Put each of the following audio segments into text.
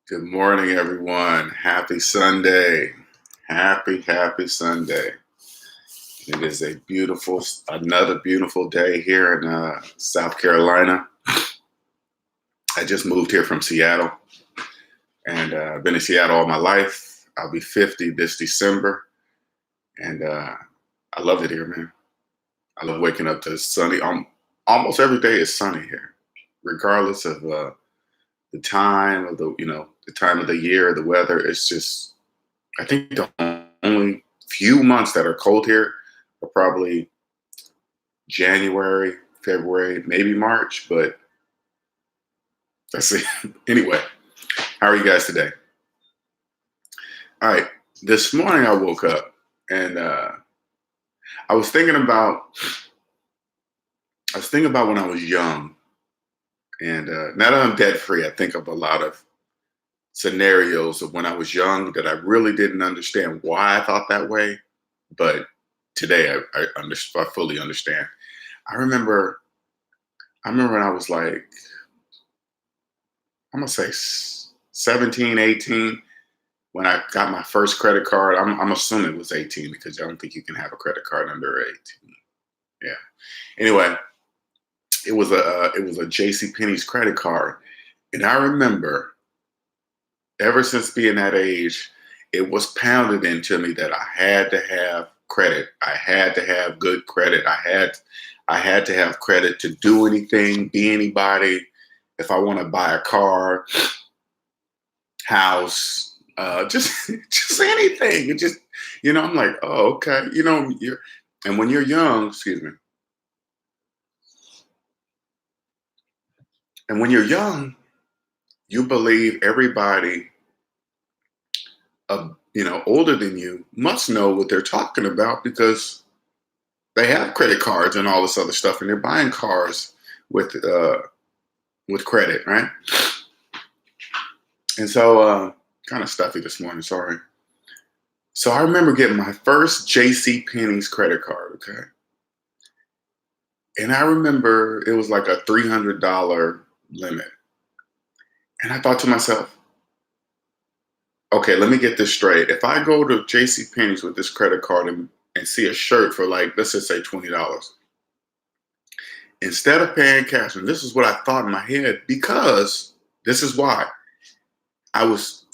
Good morning, everyone. Happy Sunday. Happy Sunday. It is another beautiful day here in South Carolina. I just moved here from Seattle, and I've been in Seattle all my life. I'll be 50 this December, and I love it here, man. I love waking up to sunny. Almost every day is sunny here, regardless of the time of the time of the year, the weather. It's just I think the only few months that are cold here are probably January, February, maybe March, but that's it. Anyway, how are you guys today? All right. This morning I woke up and I was thinking about when I was young, and now that I'm debt free, I think of a lot of scenarios of when I was young that I really didn't understand why I thought that way, but today I fully understand. I remember when I was like, I'm gonna say 17, 18, when I got my first credit card. I'm assuming it was 18 because I don't think you can have a credit card under 18. Yeah. Anyway, it was a J.C. Penney's credit card, and I remember ever since being that age, it was pounded into me that I had to have credit. I had to have good credit. I had to have credit to do anything, be anybody. If I want to buy a car, house, just just anything. It just I'm like, oh, okay. And when you're young, excuse me, and when you're young, you believe everybody older than you must know what they're talking about because they have credit cards and all this other stuff, and they're buying cars with credit, right? And so, kind of stuffy this morning. Sorry. So I remember getting my first J.C. Penney's credit card. Okay, and I remember it was like a $300 limit, and I thought to myself, okay, let me get this straight. If I go to J.C. Penney's with this credit card and see a shirt for, like, let's just say $20, instead of paying cash, and this is what I thought in my head, because this is why I was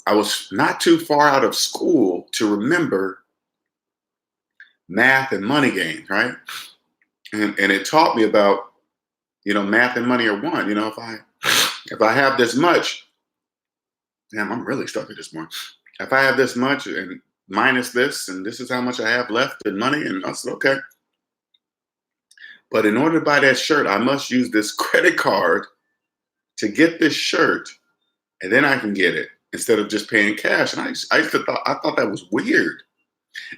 not too far out of school to remember math and money games, right? And it taught me about math and money are one. If I have this much, damn, I'm really stuck at this morning. If I have this much and minus this, and this is how much I have left in money, and I said, okay. But in order to buy that shirt, I must use this credit card to get this shirt, and then I can get it instead of just paying cash. And I thought that was weird.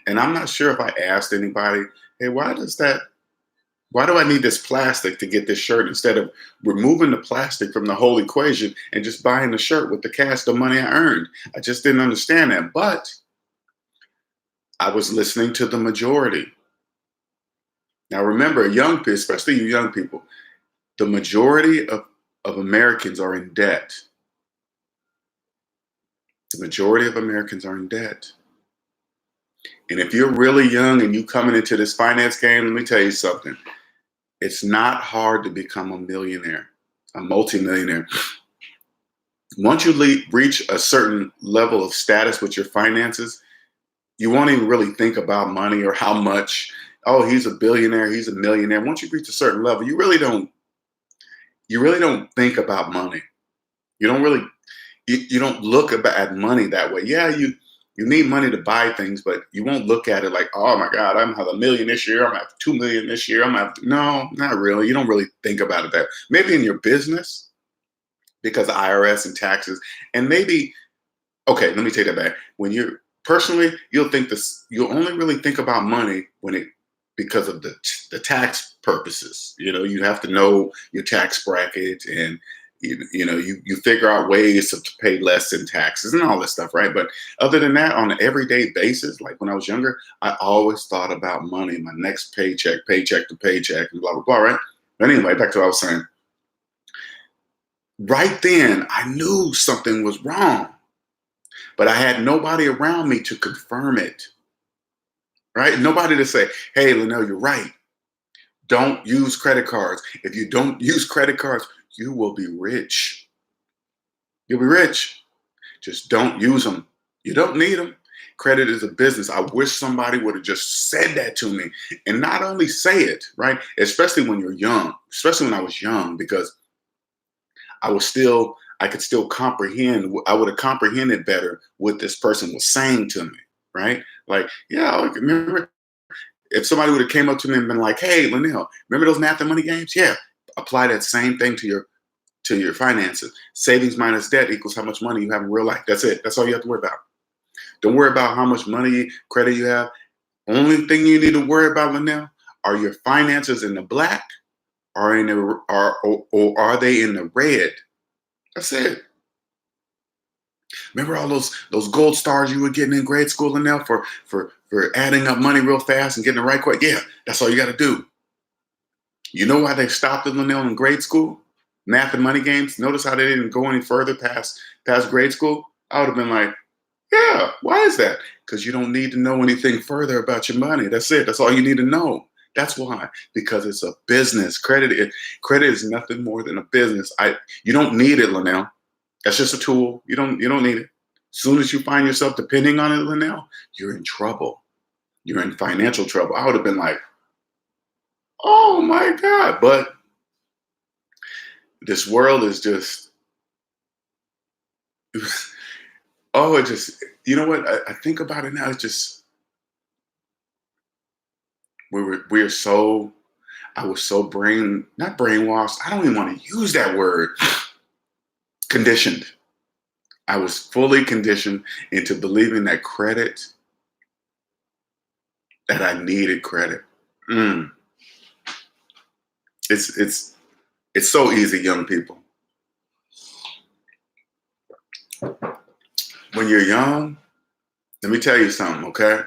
And I'm not sure if I asked anybody, hey, why do I need this plastic to get this shirt instead of removing the plastic from the whole equation and just buying the shirt with the cash, the money I earned? I just didn't understand that. But I was listening to the majority. Now, remember, young people, especially you young people, the majority of Americans are in debt. The majority of Americans are in debt. And if you're really young and you coming into this finance game, let me tell you something. It's not hard to become a millionaire, a multimillionaire. Once you reach a certain level of status with your finances, you won't even really think about money or how much. Oh, he's a billionaire, he's a millionaire. Once you reach a certain level, you really don't think about money. You don't really you don't look at money that way. Yeah, you need money to buy things, but you won't look at it like, oh my God, I'm gonna have $1 million this year, I'm gonna have 2 million this year. No, not really. You don't really think about it that. Maybe in your business, because IRS and taxes, and maybe, okay, let me take that back. When you're personally, you'll only really think about money because of the tax purposes. You have to know your tax bracket, and you figure out ways to pay less in taxes and all this stuff, right? But other than that, on an everyday basis, like when I was younger, I always thought about money, my next paycheck to paycheck, and blah blah blah, right? But anyway, back to what I was saying. Right then, I knew something was wrong. but I had nobody around me to confirm it, right? Nobody to say, hey, Linnell, you're right. Don't use credit cards. If you don't use credit cards, you will be rich. You'll be rich. Just don't use them. You don't need them. Credit is a business. I wish somebody would have just said that to me, and not only say it, right? Especially when you're young, especially when I was young, because I could still comprehend. I would have comprehended better what this person was saying to me, right? Like, yeah, I remember if somebody would have came up to me and been like, "Hey, Linnell, remember those math and money games? Yeah, apply that same thing to your finances. Savings minus debt equals how much money you have in real life. That's it. That's all you have to worry about. Don't worry about how much money, credit you have. Only thing you need to worry about, Linnell, are your finances in the black, or are they in the red? That's it. Remember all those gold stars you were getting in grade school, Linnell, for adding up money real fast and getting the right question? Yeah, that's all you got to do. You know why they stopped it, Linnell, in grade school? Math and money games. Notice how they didn't go any further past grade school. I would have been like, yeah, why is that? Because you don't need to know anything further about your money. That's it. That's all you need to know. That's why. Because it's a business. Credit is nothing more than a business. You don't need it, Linnell. That's just a tool. You don't need it. As soon as you find yourself depending on it, Linnell, you're in trouble. You're in financial trouble. I would have been like, oh my God. But this world is just, oh, it just, you know what? I think about it now. It's just, we are so, I was so not brainwashed. I don't even want to use that word. Conditioned. I was fully conditioned into believing that I needed credit. Mm. It's so easy, young people. When you're young, let me tell you something, okay?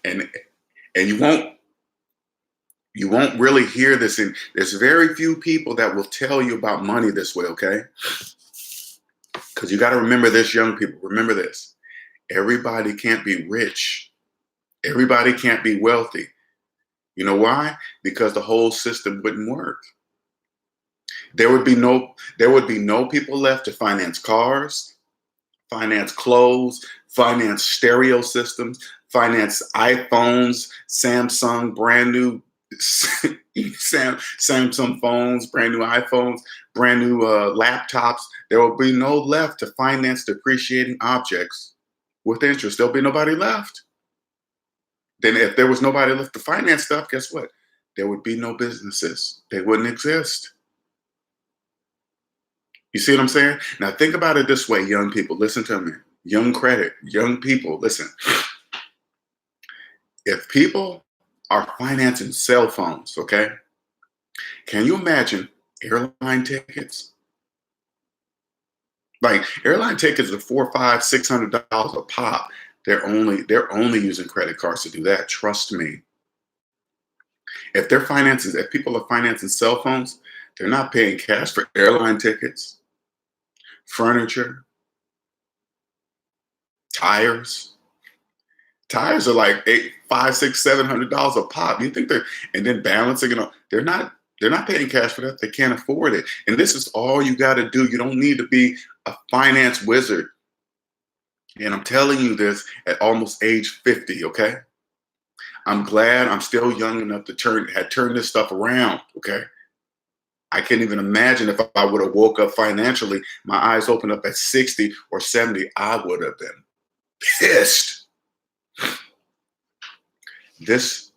And you won't really hear this. And there's very few people that will tell you about money this way, okay? Because you got to remember this, young people. Remember this. Everybody can't be rich. Everybody can't be wealthy. You know why? Because the whole system wouldn't work. There would be no people left to finance cars, finance clothes, finance stereo systems, finance iPhones, Samsung brand new Samsung phones, brand new iPhones, brand new laptops. There will be no left to finance depreciating objects with interest. There'll be nobody left. Then if there was nobody left to finance stuff, guess what? There would be no businesses. They wouldn't exist. You see what I'm saying? Now think about it this way, young people. Listen to me. Young people, listen. If people are financing cell phones, okay? Can you imagine airline tickets? Like airline tickets are $400, $500, $600 a pop. They're only using credit cards to do that. Trust me. If people are financing cell phones, they're not paying cash for airline tickets, furniture, tires. Tires are like eight, five, six, $700 a pop. You think and then balancing it on, they're not paying cash for that. They can't afford it. And this is all you got to do. You don't need to be a finance wizard. And I'm telling you this at almost age 50, okay? I'm glad I'm still young enough to turn this stuff around, okay? I can't even imagine if I would have woke up financially, my eyes opened up at 60 or 70, I would have been pissed. This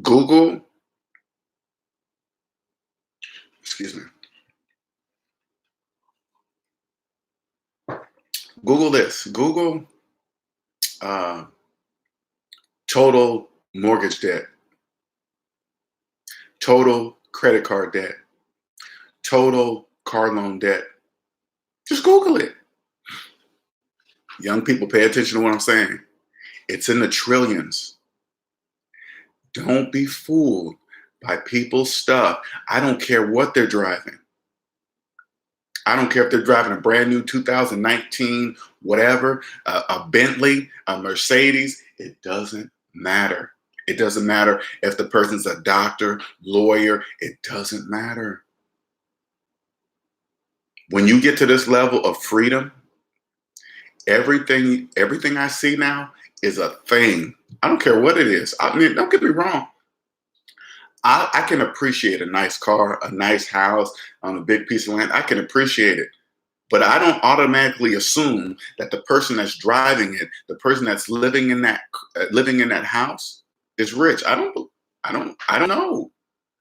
Google, excuse me, Google this. Google uh, total mortgage debt, total credit card debt, total car loan debt. Just Google it. Young people, pay attention to what I'm saying. It's in the trillions. Don't be fooled by people's stuff. I don't care what they're driving. I don't care if they're driving a brand new 2019, whatever, a Bentley, a Mercedes. It doesn't matter. It doesn't matter if the person's a doctor, lawyer. It doesn't matter. When you get to this level of freedom, everything I see now is a thing. I don't care what it is. I mean, don't get me wrong. I can appreciate a nice car, a nice house on a big piece of land. I can appreciate it. But I don't automatically assume that the person that's driving it, the person that's living in that house, is rich. I don't know.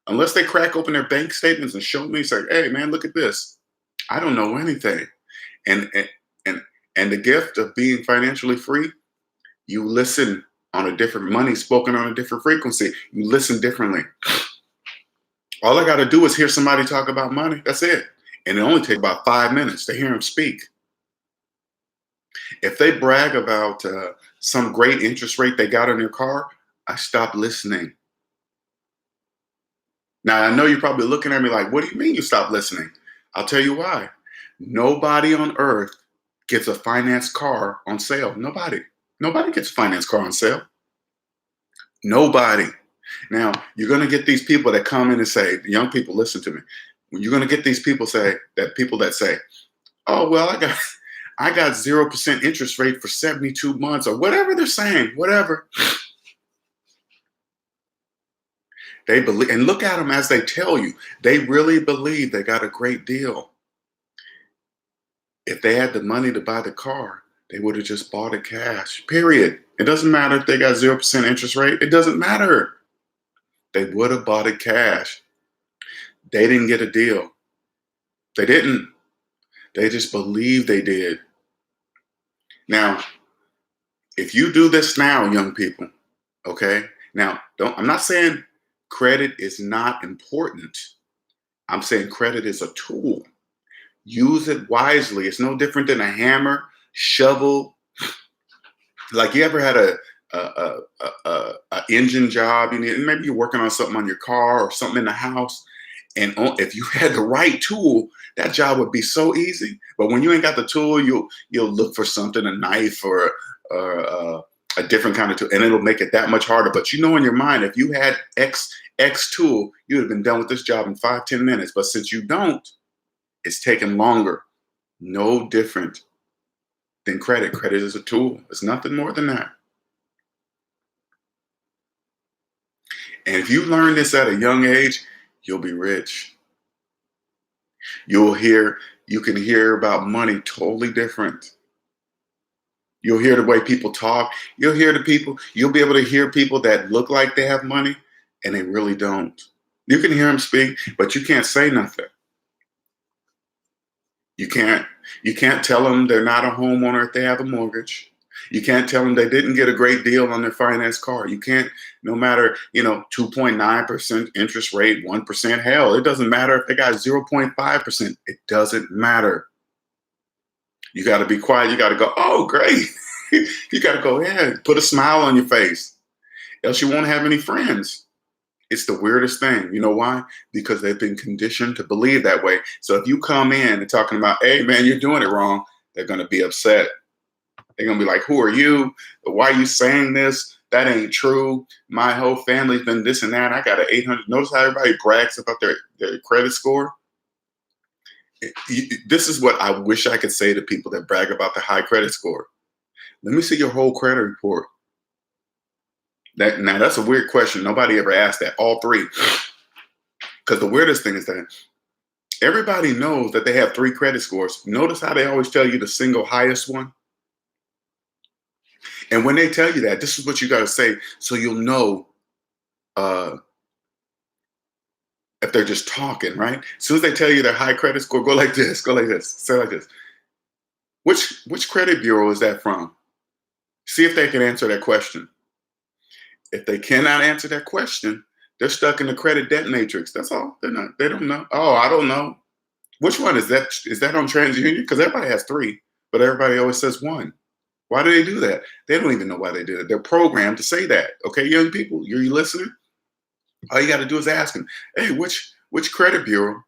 Unless they crack open their bank statements and show me, say, "Hey, man, look at this." I don't know anything. And and and the gift of being financially free, you listen on a different money spoken on a different frequency. You listen differently. All I got to do is hear somebody talk about money. That's it. And it only takes about 5 minutes to hear them speak. If they brag about some great interest rate they got on their car, I stop listening. Now, I know you're probably looking at me like, what do you mean you stop listening? I'll tell you why. Nobody on earth gets a finance car on sale. Nobody. Nobody gets a finance car on sale. Nobody. Now, you're going to get these people that come in and say, young people, listen to me. You're going to get these people that say, oh, well, I got 0% interest rate for 72 months or whatever they're saying, whatever. They believe, and look at them as they tell you, they really believe they got a great deal. If they had the money to buy the car, they would have just bought it cash, period. It doesn't matter if they got 0% interest rate. It doesn't matter. They would have bought it cash. They didn't get a deal. They didn't. They just believed they did. Now, if you do this now, young people, okay? Now, I'm not saying credit is not important. I'm saying credit is a tool. Use it wisely. It's no different than a hammer, shovel. Like you ever had a engine job, maybe you're working on something on your car or something in the house, and if you had the right tool, that job would be so easy. But when you ain't got the tool, you'll look for something, a knife or a different kind of tool, and it'll make it that much harder. But you know in your mind, if you had X tool, you would have been done with this job in 5-10 minutes. But since you don't, it's taking longer. No different than credit. Credit is a tool. It's nothing more than that. And if you learn this at a young age, you'll be rich. You can hear about money totally different. You'll hear the way people talk. You'll be able to hear people that look like they have money and they really don't. You can hear them speak, but you can't say nothing. You can't tell them they're not a homeowner if they have a mortgage. You can't tell them they didn't get a great deal on their finance car. You can't, no matter, 2.9% interest rate, 1%, hell, it doesn't matter if they got 0.5%. It doesn't matter. You got to be quiet. You got to go, oh, great. You got to go ahead, put a smile on your face, else you won't have any friends. It's the weirdest thing. You know why? Because they've been conditioned to believe that way. So if you come in and talking about, hey, man, you're doing it wrong, they're going to be upset. They're going to be like, who are you? Why are you saying this? That ain't true. My whole family's been this and that. I got an 800. Notice how everybody brags about their credit score? This is what I wish I could say to people that brag about the high credit score. Let me see your whole credit report. Now, that's a weird question. Nobody ever asked that. All three. Because the weirdest thing is that everybody knows that they have 3 credit scores. Notice how they always tell you the single highest one? And when they tell you that, this is what you got to say so you'll know if they're just talking, right? As soon as they tell you their high credit score, go like this, say like this. Which credit bureau is that from? See if they can answer that question. If they cannot answer that question, they're stuck in the credit debt matrix. That's all. They don't know. Oh, I don't know. Which one is that? Is that on TransUnion? Because everybody has 3, but everybody always says 1. Why do they do that? They don't even know why they do it. They're programmed to say that. Okay, young people, are you listening? All you got to do is ask them, hey, which credit bureau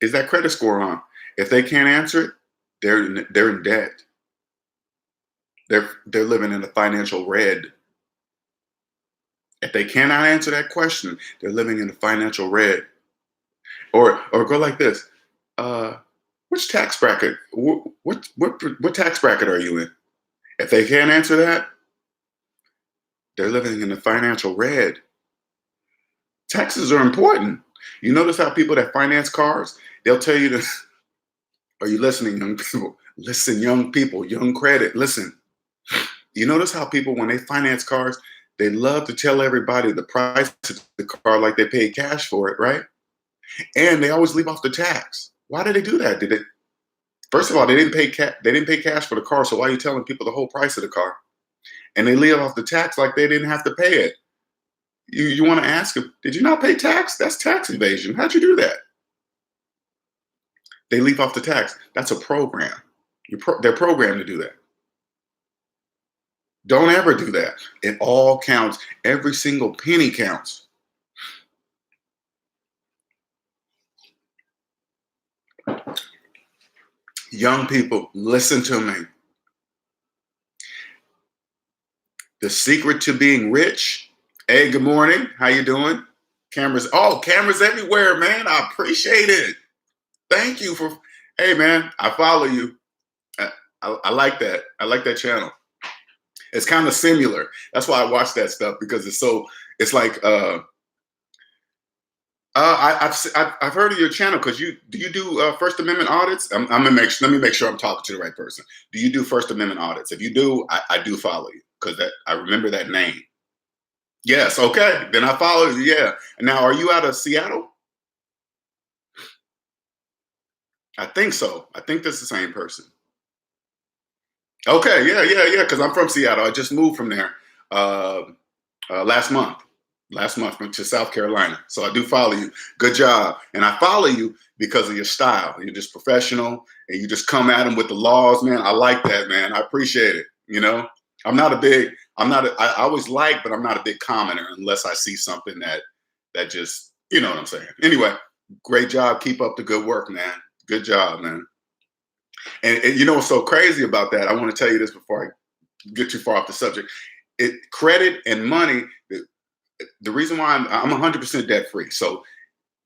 Is that credit score on? If they can't answer it, they're in debt. They're living in the financial red. If they cannot answer that question, they're living in the financial red. Or go like this. Uh, which tax bracket? What tax bracket are you in? If they can't answer that, they're living in the financial red. Taxes are important. You notice how people that finance cars, they'll tell you this. Are you listening, young people? Listen, young people, young credit, listen. You notice how people, when they finance cars, they love to tell everybody the price of the car like they paid cash for it, right? And they always leave off the tax. Why did they do that? Did they? First of all, they didn't pay cash for the car, so why are you telling people the whole price of the car? And they leave off the tax like they didn't have to pay it. You want to ask them, did you not pay tax? That's tax evasion. How'd you do that? They leave off the tax. That's a program. They're programmed to do that. Don't ever do that. It all counts. Every single penny counts. Young people, listen to me. The secret to being rich. Hey, good morning. How you doing? Cameras everywhere, man. I appreciate it. Thank you for. Hey, man, I follow you. I like that. I like that channel. It's kind of similar. That's why I watch that stuff, because it's like I've heard of your channel, because do you do First Amendment audits? Let me make sure I'm talking to the right person. Do you do First Amendment audits? If you do, I do follow you, because I remember that name. Yes, okay, then I follow you. Yeah. Now, are you out of Seattle? I think so. I think that's the same person. Okay, yeah. Because I'm from Seattle. I just moved from there uh, last month. Last month to South Carolina. So I do follow you. Good job. And I follow you because of your style. You're just professional, and you just come at them with the laws, man. I like that, man. I appreciate it. I always like, but I'm not a big commenter unless I see something that just, you know what I'm saying. Anyway, great job. Keep up the good work, man. Good job, man. And you know what's so crazy about that? I want to tell you this before I get too far off the subject. Credit and money. The reason why I'm 100% debt free. So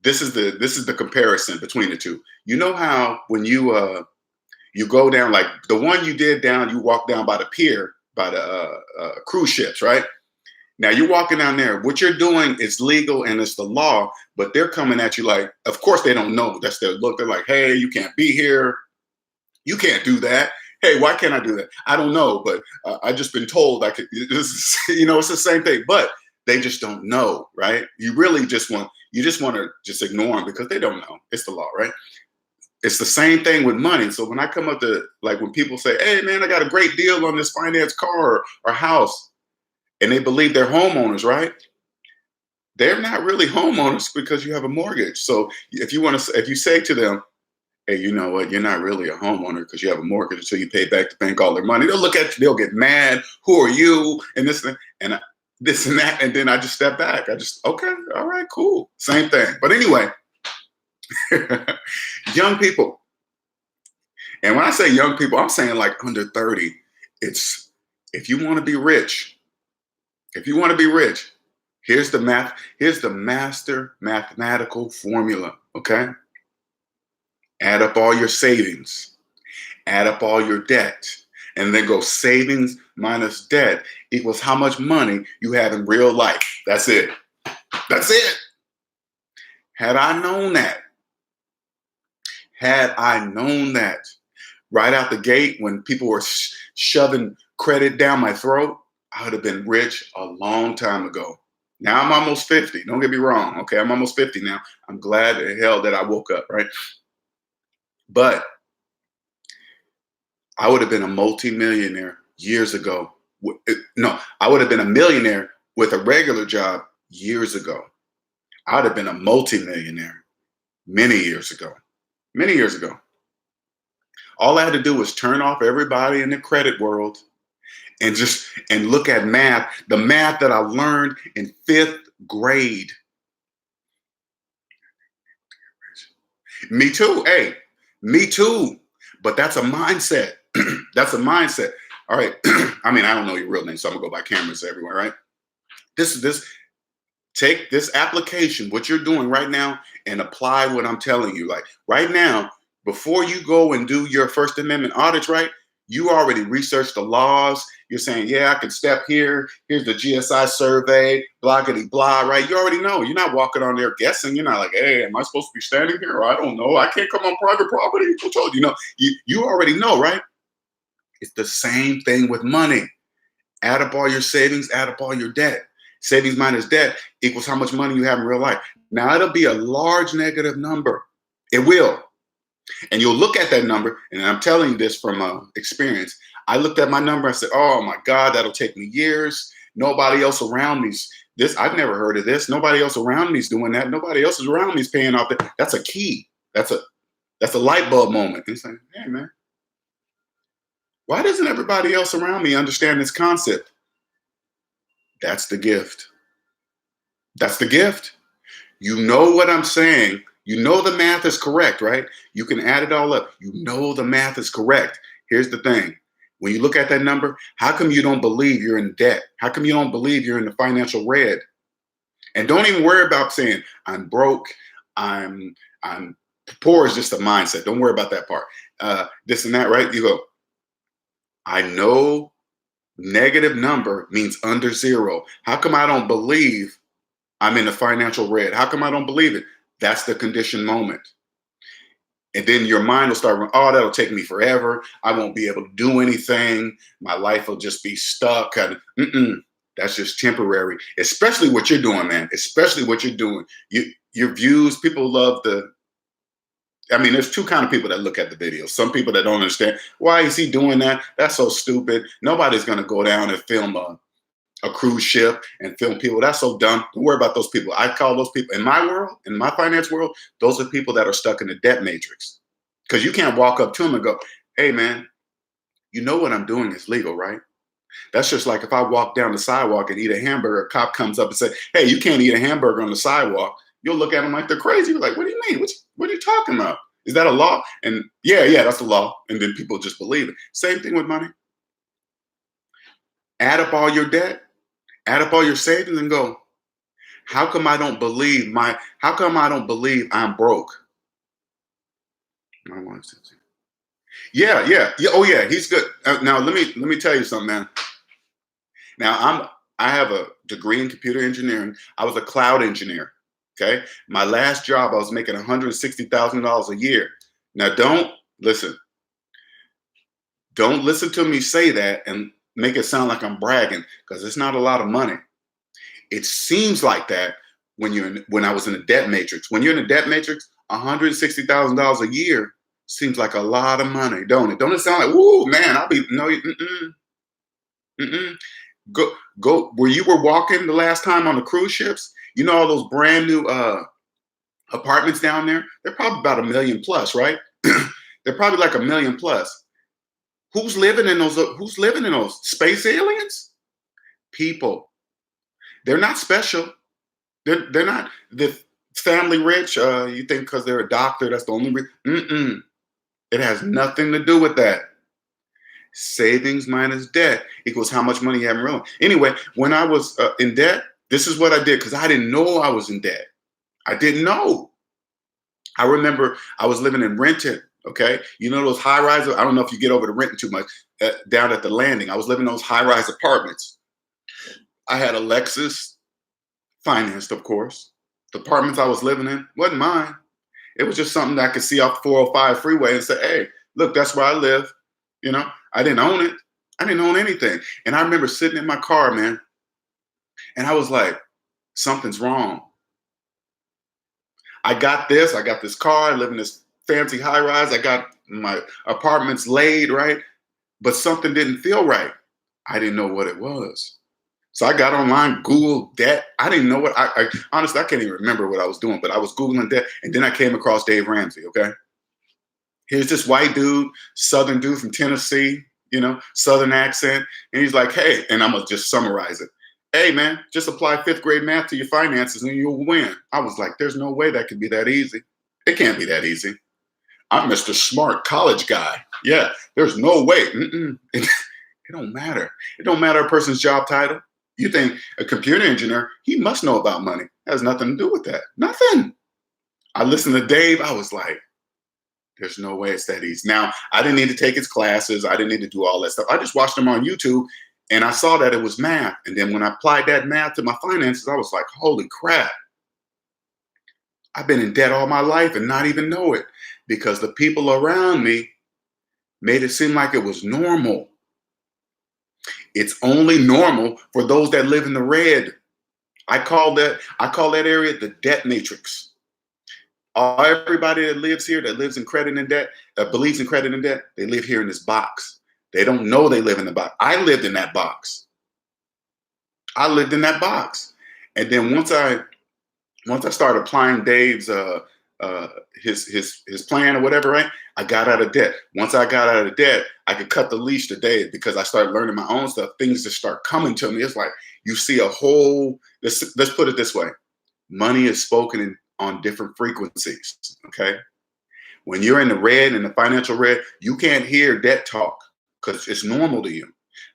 this is the comparison between the two. You know how when you go down, like the one you did down, you walk down by the pier, by the cruise ships, right? Now you're walking down there. What you're doing is legal and it's the law, but they're coming at you like, of course they don't know. That's their look. They're like, hey, you can't be here. You can't do that. Hey, why can't I do that? I don't know, but I just been told I could. It's the same thing, but they just don't know, right? You just want to just ignore them because they don't know. It's the law, right? It's the same thing with money. So when I come up to, like, when people say, hey man, I got a great deal on this finance car or house, and they believe they're homeowners, right? They're not really homeowners because you have a mortgage. So if you say to them, hey, you know what? You're not really a homeowner because you have a mortgage until you pay back the bank all their money. They'll look at you, they'll get mad. Who are you? And this and that. And then I just step back. Okay, all right, cool. Same thing. But anyway, young people. And when I say young people, I'm saying like under 30. It's, if you want to be rich, here's the math. Here's the master mathematical formula, okay? Add up all your savings, add up all your debt, and then go savings minus debt equals how much money you have in real life. That's it. That's it. Had I known that right out the gate when people were shoving credit down my throat, I would have been rich a long time ago. Now I'm almost 50. Don't get me wrong. Okay, I'm almost 50 now. I'm glad as hell that I woke up, right? But I would have been a multimillionaire years ago. No, I would have been a millionaire with a regular job years ago. I would have been a multimillionaire many years ago. Many years ago. All I had to do was turn off everybody in the credit world and look at math, the math that I learned in 5th grade. Me too. Hey, me too. But that's a mindset. That's a mindset. All right. I mean, I don't know your real name, so I'm gonna go by cameras everywhere, right? This take this application, what you're doing right now, and apply what I'm telling you. Like right now, before you go and do your First Amendment audits, right? You already researched the laws. You're saying, yeah, I can step here. Here's the GSI survey, blah, blah, right? You already know. You're not walking on there guessing. You're not like, hey, am I supposed to be standing here? I don't know. I can't come on private property. Who told you? You already know, right? It's the same thing with money. Add up all your savings, add up all your debt. Savings minus debt equals how much money you have in real life. Now, it'll be a large negative number. It will. And you'll look at that number, and I'm telling you this from experience. I looked at my number and said, oh my God, that'll take me years. Nobody else around me's this. I've never heard of this. Nobody else around me's doing that. Nobody else is around me's paying off that. That's a key. That's a light bulb moment. And it's like, hey man, why doesn't everybody else around me understand this concept? That's the gift. That's the gift. You know what I'm saying. You know the math is correct, right? You can add it all up. You know the math is correct. Here's the thing. When you look at that number, how come you don't believe you're in debt? How come you don't believe you're in the financial red? And don't even worry about saying, I'm broke, I'm poor is just a mindset. Don't worry about that part. This and that, right? You go, I know negative number means under zero. How come I don't believe I'm in the financial red? How come I don't believe it? That's the conditioned moment. And then your mind will start, oh, that'll take me forever. I won't be able to do anything. My life will just be stuck. That's just temporary, especially what you're doing, man. Especially what you're doing. Your views, people love there's two kind of people that look at the videos. Some people that don't understand, why is he doing that? That's so stupid. Nobody's going to go down and film a cruise ship and film people. That's so dumb. Don't worry about those people. I call those people, in my world, in my finance world, those are people that are stuck in the debt matrix. Because you can't walk up to them and go, hey man, you know what I'm doing is legal, right? That's just like if I walk down the sidewalk and eat a hamburger, a cop comes up and says, hey, you can't eat a hamburger on the sidewalk. You'll look at them like they're crazy. You're like, what do you mean? What are you talking about? Is that a law? And yeah, that's the law. And then people just believe it. Same thing with money. Add up all your debt, add up all your savings and go, how come I don't believe I'm broke? My wife says, yeah. Oh yeah, he's good. Now let me tell you something, man. Now I have a degree in computer engineering. I was a cloud engineer. Okay. My last job, I was making $160,000 a year. Now don't listen to me say that and make it sound like I'm bragging, because it's not a lot of money. It seems like that when I was in a debt matrix. When you're in a debt matrix, $160,000 a year seems like a lot of money, don't it? Don't it sound like, woo, man, Go where you were walking the last time on the cruise ships, you know, all those brand new apartments down there, they're probably about $1 million plus, right? They're probably like $1 million plus. Who's living in those space aliens? People. They're not special. They're not the family rich. You think because they're a doctor, that's the only reason. It has nothing to do with that. Savings minus debt equals how much money you have in real life. Anyway, when I was in debt, this is what I did, because I didn't know I was in debt. I didn't know. I remember I was living in Renton. Okay, you know those high rises. I don't know if you get over to Renton too much. Down at the Landing, I was living in those high rise apartments. I had a Lexus, financed, of course. The apartments I was living in wasn't mine. It was just something that I could see off the 405 freeway and say, hey, look, that's where I live. You know, I didn't own it. I didn't own anything. And I remember sitting in my car, man, and I was like, something's wrong. I got this car, I live in this fancy high rise. I got my apartments laid, right? But something didn't feel right. I didn't know what it was. So I got online, Googled debt. I didn't know what I honestly, I can't even remember what I was doing, but I was Googling debt. And then I came across Dave Ramsey, okay? Here's this white dude, Southern dude from Tennessee, you know, Southern accent. And he's like, hey, and I'm going to just summarize it. Hey, man, just apply 5th grade math to your finances and you'll win. I was like, there's no way that could be that easy. It can't be that easy. I'm Mr. Smart college guy. Yeah, there's no way. It don't matter. It don't matter a person's job title. You think a computer engineer, he must know about money. That has nothing to do with that. Nothing. I listened to Dave. I was like, there's no way it's that easy. Now, I didn't need to take his classes. I didn't need to do all that stuff. I just watched him on YouTube and I saw that it was math. And then when I applied that math to my finances, I was like, holy crap. I've been in debt all my life and not even know it because the people around me made it seem like it was normal. It's only normal for those that live in the red. I call that area the debt matrix. Everybody that lives here, that lives in credit and debt, that believes in credit and debt, they live here in this box. They don't know they live in the box. I lived in that box. And then once I started applying Dave's his plan or whatever, right? I got out of debt. Once I got out of debt, I could cut the leash to Dave because I started learning my own stuff. Things just start coming to me. It's like you see a whole. Let's put it this way: money is spoken on different frequencies. Okay, when you're in the red, in the financial red, you can't hear debt talk because it's normal to you.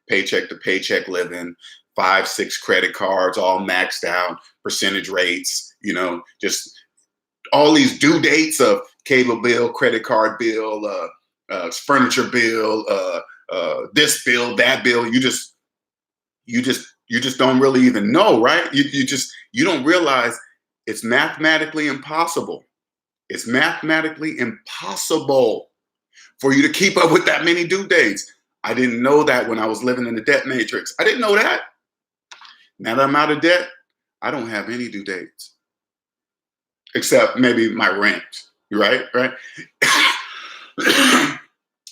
Paycheck to paycheck living, 5, 6 credit cards, all maxed out, percentage rates. Just all these due dates of cable bill, credit card bill, furniture bill, this bill, that bill. You just don't really even know, right? You don't realize it's mathematically impossible. It's mathematically impossible for you to keep up with that many due dates. I didn't know that when I was living in the debt matrix. I didn't know that. Now that I'm out of debt, I don't have any due dates. Except maybe my rent, right?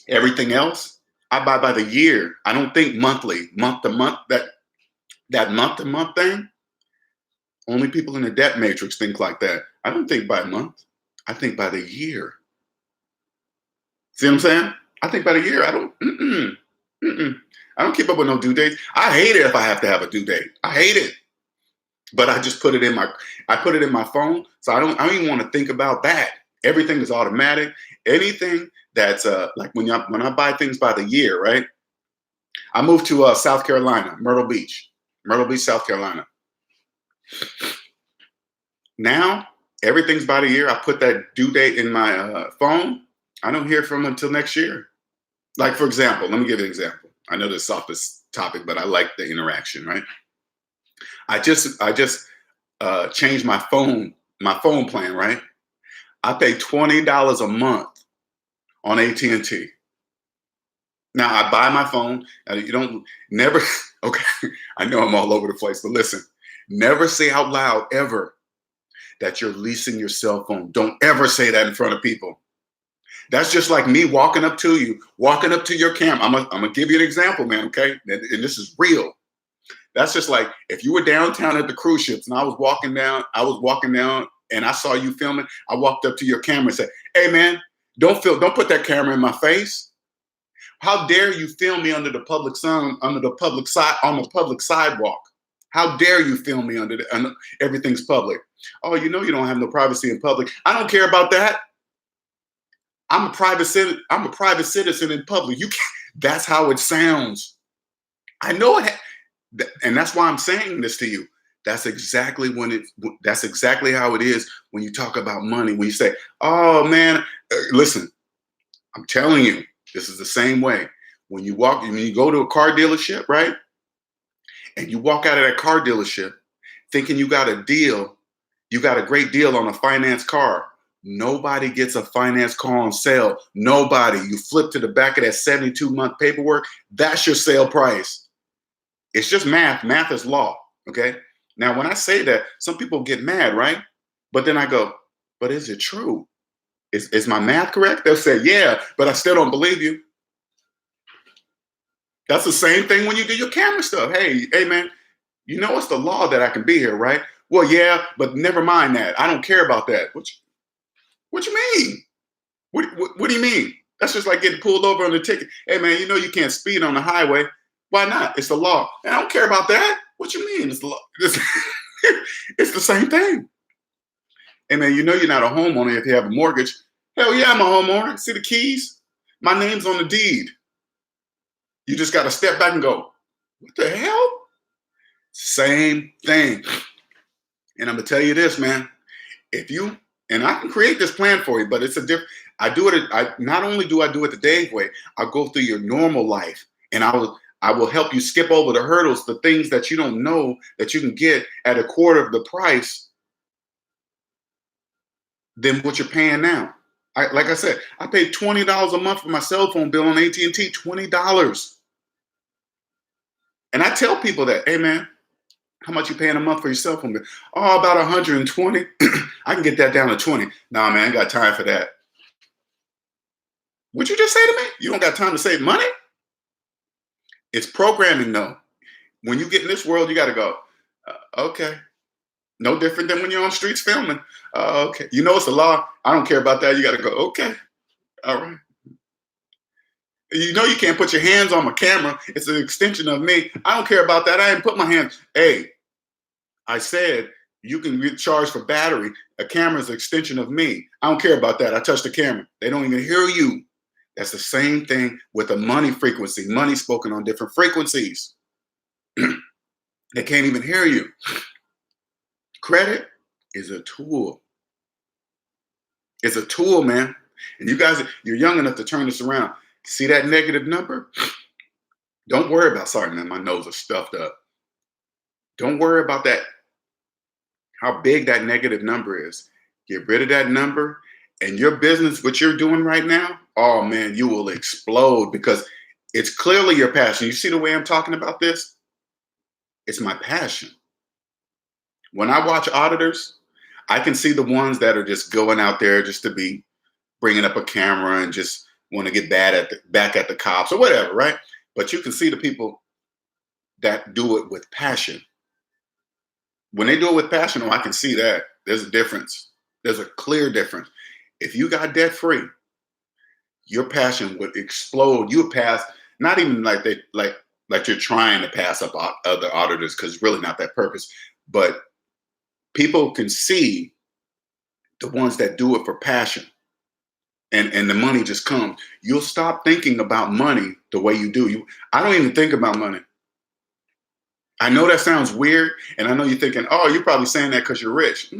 Everything else, I buy by the year. I don't think monthly, month to month. That month to month thing, only people in the debt matrix think like that. I don't think by month. I think by the year. See what I'm saying? I think by the year. I don't keep up with no due dates. I hate it if I have to have a due date. I hate it. But I just put it in my phone, so I don't even want to think about that. Everything is automatic. Anything that's like when I buy things by the year, right? I moved to South Carolina, Myrtle Beach, South Carolina. Now everything's by the year. I put that due date in my phone. I don't hear from them until next year. Like for example, let me give you an example. I know this is off this topic, but I like the interaction, right? I just changed my phone plan, right? I pay $20 a month on AT&T. Now I buy my phone. Okay. I know I'm all over the place, but listen, never say out loud ever that you're leasing your cell phone. Don't ever say that in front of people. That's just like me walking up to your camera. I'm gonna give you an example, man. Okay, and this is real. That's just like if you were downtown at the cruise ships and I was walking down and I saw you filming. I walked up to your camera and said, "Hey, man, don't put that camera in my face. How dare you film me under the public sun, on the public sidewalk? How dare you film me under everything's public? Oh, you don't have no privacy in public. I don't care about that. I'm a private citizen in public. You can't." That's how it sounds. I know it. And that's why I'm saying this to you. That's exactly how it is when you talk about money. When you say, "Oh man, listen," I'm telling you, this is the same way. When you go to a car dealership, right? And you walk out of that car dealership thinking you got a great deal on a finance car. Nobody gets a finance car on sale. Nobody. You flip to the back of that 72-month paperwork. That's your sale price. It's just math. Math is law. Okay. Now, when I say that, some people get mad, right? But then I go, but is it true? Is my math correct? They'll say, yeah, but I still don't believe you. That's the same thing when you do your camera stuff. Hey, man, it's the law that I can be here, right? Well, yeah, but never mind that. I don't care about that. What you mean? What do you mean? That's just like getting pulled over on the ticket. Hey, man, you can't speed on the highway. Why not? It's the law. And I don't care about that. What you mean? It's the law. It's the same thing. Hey man, you know you're not a homeowner if you have a mortgage. Hell yeah, I'm a homeowner. See the keys? My name's on the deed. You just got to step back and go, what the hell? Same thing. And I'm gonna tell you this, man. If you and I can create this plan for you, but it's a different. I do it. I not only do I do it the Dave way. I'll go through your normal life, and I will help you skip over the hurdles, the things that you don't know that you can get at a quarter of the price than what you're paying now. Like I said, I paid $20 a month for my cell phone bill on AT&T. $20, and I tell people that, hey man, how much you paying a month for your cell phone bill? Oh, about 120. I can get that down to 20. Nah, man, I ain't got time for that. What'd you just say to me? You don't got time to save money? It's programming, though. When you get in this world, you got to go, okay. No different than when you're on streets filming. Okay. You know it's the law. I don't care about that. You got to go, okay. All right. You know you can't put your hands on my camera. It's an extension of me. I don't care about that. I didn't put my hands. Hey, I said you can get charged for battery. A camera is an extension of me. I don't care about that. I touch the camera. They don't even hear you. That's the same thing with the money frequency. Money spoken on different frequencies. They can't even hear you. Credit is a tool. It's a tool, man. And you guys, you're young enough to turn this around. See that negative number? Don't worry about, sorry, man, my nose is stuffed up. Don't worry about that, how big that negative number is. Get rid of that number, and your business, what you're doing right now, oh man, you will explode because it's clearly your passion. You see the way I'm talking about this? It's my passion. When I watch auditors, I can see the ones that are just going out there just to be bringing up a camera and just want to get back at the cops or whatever, right? But you can see the people that do it with passion. When they do it with passion, oh, I can see that. There's a difference. There's a clear difference. If you got debt free, your passion would explode. You would pass, not even like you're trying to pass up other auditors, because it's really not that purpose. But people can see the ones that do it for passion. And the money just comes. You'll stop thinking about money the way you do. I don't even think about money. I know that sounds weird, and I know you're thinking, oh, you're probably saying that because you're rich.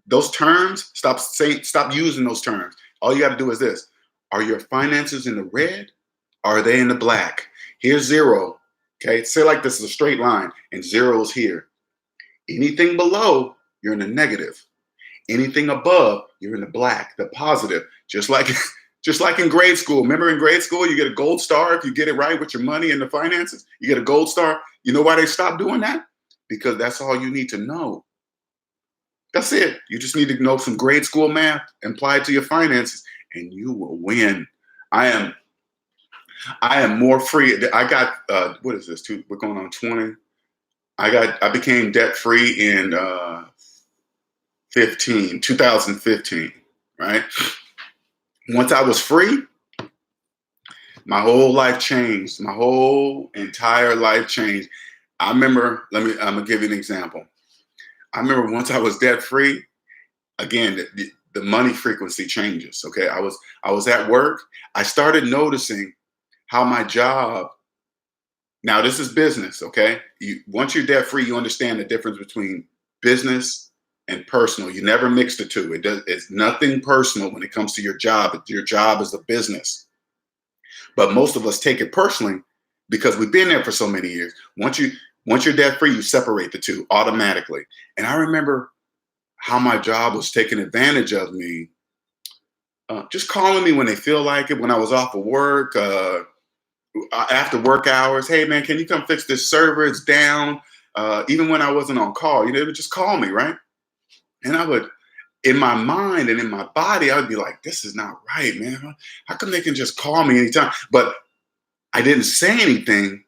Those terms, stop using those terms. All you got to do is this. Are your finances in the red? Or are they in the black? Here's zero. Okay, say like this is a straight line, and zero is here. Anything below, you're in the negative. Anything above, you're in the black, the positive. Just like in grade school. Remember in grade school, you get a gold star if you get it right with your money and the finances. You get a gold star. You know why they stopped doing that? Because that's all you need to know. That's it. You just need to know some grade school math and apply it to your finances, and you will win. I am more free. I got what is this? We're going on 20. I became debt free in 2015, right? Once I was free, my whole life changed. My whole entire life changed. I remember, I'm gonna give you an example. I remember once I was debt free, again, the money frequency changes. Okay. I was at work. I started noticing how my job, now this is business. Okay. Once you're debt free, you understand the difference between business and personal. You never mix the two. It's nothing personal when it comes to your job. Your job is a business. But most of us take it personally because we've been there for so many years. Once you're debt free, you separate the two automatically. And I remember how my job was taking advantage of me, just calling me when they feel like it. When I was off of work, after work hours, hey man, can you come fix this server? It's down. Even when I wasn't on call, they would just call me, right? And I would, in my mind and in my body, I would be like, this is not right, man. How come they can just call me anytime? But I didn't say anything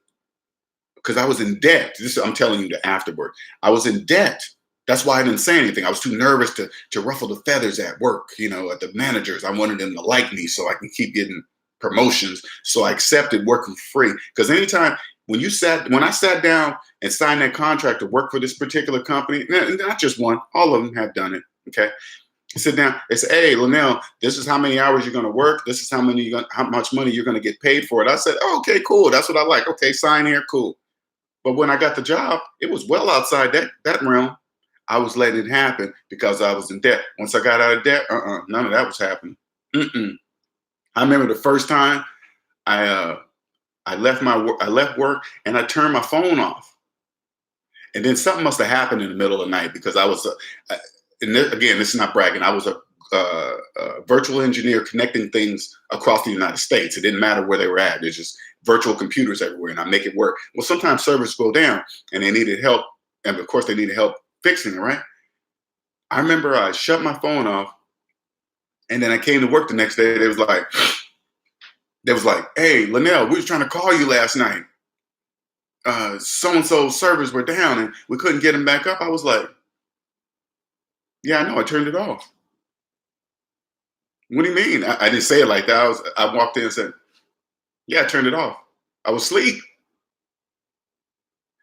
because I was in debt. I'm telling you the afterword. I was in debt. That's why I didn't say anything. I was too nervous to ruffle the feathers at work, at the managers. I wanted them to like me so I can keep getting promotions. So I accepted working free. Because anytime when I sat down and signed that contract to work for this particular company, not just one, all of them have done it. Okay. I sit down and say, hey, Linnell, this is how many hours you're going to work. This is how much money you're going to get paid for it. I said, oh, okay, cool. That's what I like. Okay, sign here. Cool. But when I got the job, it was well outside that realm. I was letting it happen because I was in debt. Once I got out of debt, none of that was happening. I remember the first time I left work and I turned my phone off. And then something must have happened in the middle of the night because I was, again, this is not bragging. I was a virtual engineer connecting things across the United States. It didn't matter where they were at. There's just virtual computers everywhere, and I make it work. Well, sometimes servers go down, and they needed help, and of course, they needed help fixing it, right? I remember I shut my phone off, and then I came to work the next day. They was like, hey, Linnell, we was trying to call you last night. So-and-so servers were down, and we couldn't get them back up. I was like, yeah, I know, I turned it off. What do you mean? I didn't say it like that. I walked in and said, yeah, I turned it off. I was asleep.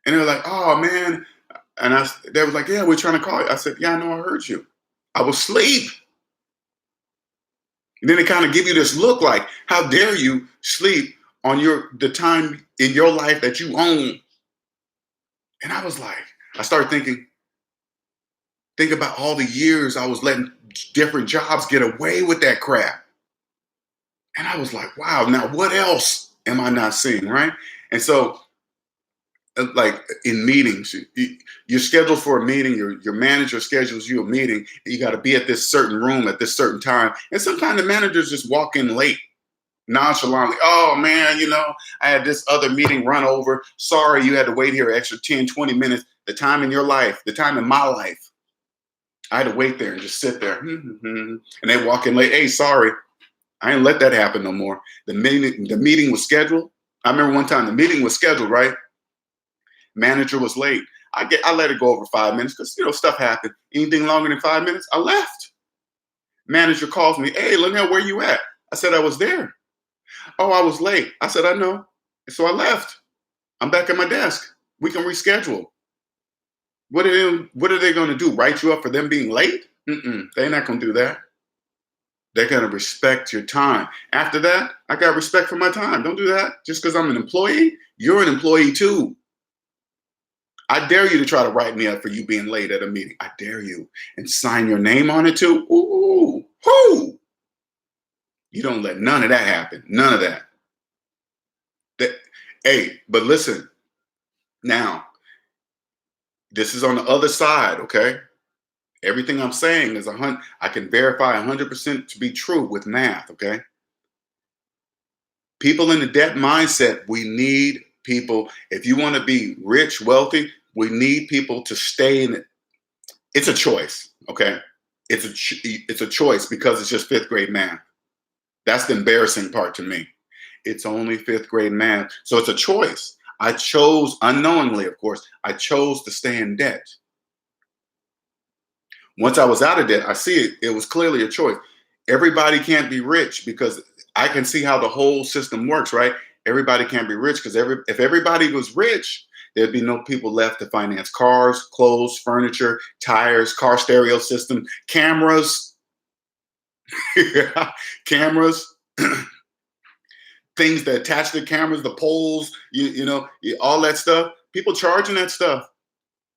And they were like, oh, man. And they was like, yeah, we're trying to call you. I said, yeah, I know, I heard you. I was asleep. And then they kind of give you this look like, how dare you sleep on the time in your life that you own? And I was like, I started think about all the years I was letting different jobs get away with that crap. And I was like, wow, now what else am I not seeing, right? And so, like in meetings, you're scheduled for a meeting, your manager schedules you a meeting, and you got to be at this certain room at this certain time. And sometimes the managers just walk in late, nonchalantly. Oh, man, I had this other meeting run over. Sorry, you had to wait here an extra 10, 20 minutes. The time in your life, the time in my life, I had to wait there and just sit there. And they walk in late. Hey, sorry. I didn't let that happen no more. The meeting was scheduled. I remember one time the meeting was scheduled, right? Manager was late. I let it go over 5 minutes because, stuff happened. Anything longer than 5 minutes, I left. Manager calls me. Hey, Linnell, where you at? I said, I was there. Oh, I was late. I said, I know. So I left. I'm back at my desk. We can reschedule. What are they going to do? Write you up for them being late? They're not going to do that. They're going to respect your time. After that, I got respect for my time. Don't do that. Just because I'm an employee, you're an employee too. I dare you to try to write me up for you being late at a meeting. I dare you. And sign your name on it too. Ooh, whoo. You don't let none of that happen. None of that. Hey, but listen, now, this is on the other side, okay? Everything I'm saying is I can verify 100% to be true with math, okay? People in the debt mindset, we need people. If you want to be rich, wealthy, we need people to stay in it. It's a choice, okay? It's a choice because it's just fifth grade math. That's the embarrassing part to me. It's only fifth grade math. So it's a choice. I chose, unknowingly, of course, I chose to stay in debt. Once I was out of debt, I see it was clearly a choice. Everybody can't be rich because I can see how the whole system works, right? Everybody can't be rich because if everybody was rich, there'd be no people left to finance cars, clothes, furniture, tires, car stereo system, cameras, cameras, things that attach to cameras, the poles, all that stuff. People charging that stuff.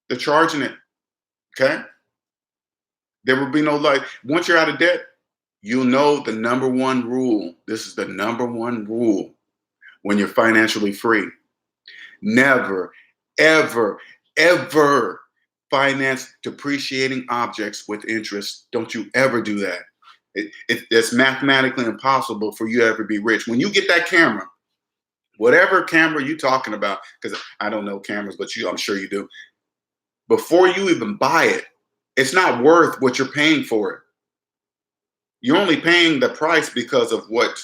They're charging it. Okay. There will be no light. Once you're out of debt, you'll know the number one rule. This is the number one rule when you're financially free. Never, ever, ever finance depreciating objects with interest. Don't you ever do that. It's mathematically impossible for you to ever be rich. When you get that camera, whatever camera you're talking about, because I don't know cameras, but I'm sure you do. Before you even buy it, it's not worth what you're paying for it. You're only paying the price because of what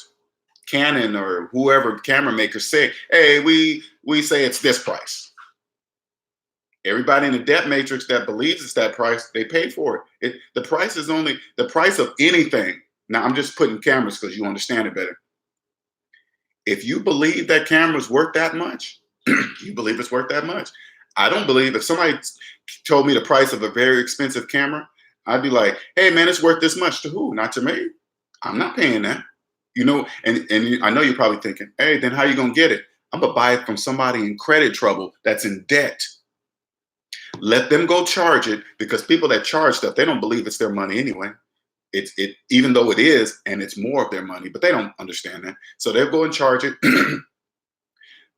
Canon or whoever camera makers say. Hey, we say it's this price. Everybody in the debt matrix that believes it's that price, they pay for it. The price is only the price of anything. Now, I'm just putting cameras because you understand it better. If you believe that camera's worth that much, You believe it's worth that much. I don't believe if somebody told me the price of a very expensive camera, I'd be like, hey man, it's worth this much. To who? Not to me. I'm not paying that. And I know you're probably thinking, hey, then how you gonna get it? I'm gonna buy it from somebody in credit trouble that's in debt. Let them go charge it, because people that charge stuff, they don't believe it's their money anyway. It even though it is, and it's more of their money, but they don't understand that. So they'll go and charge it.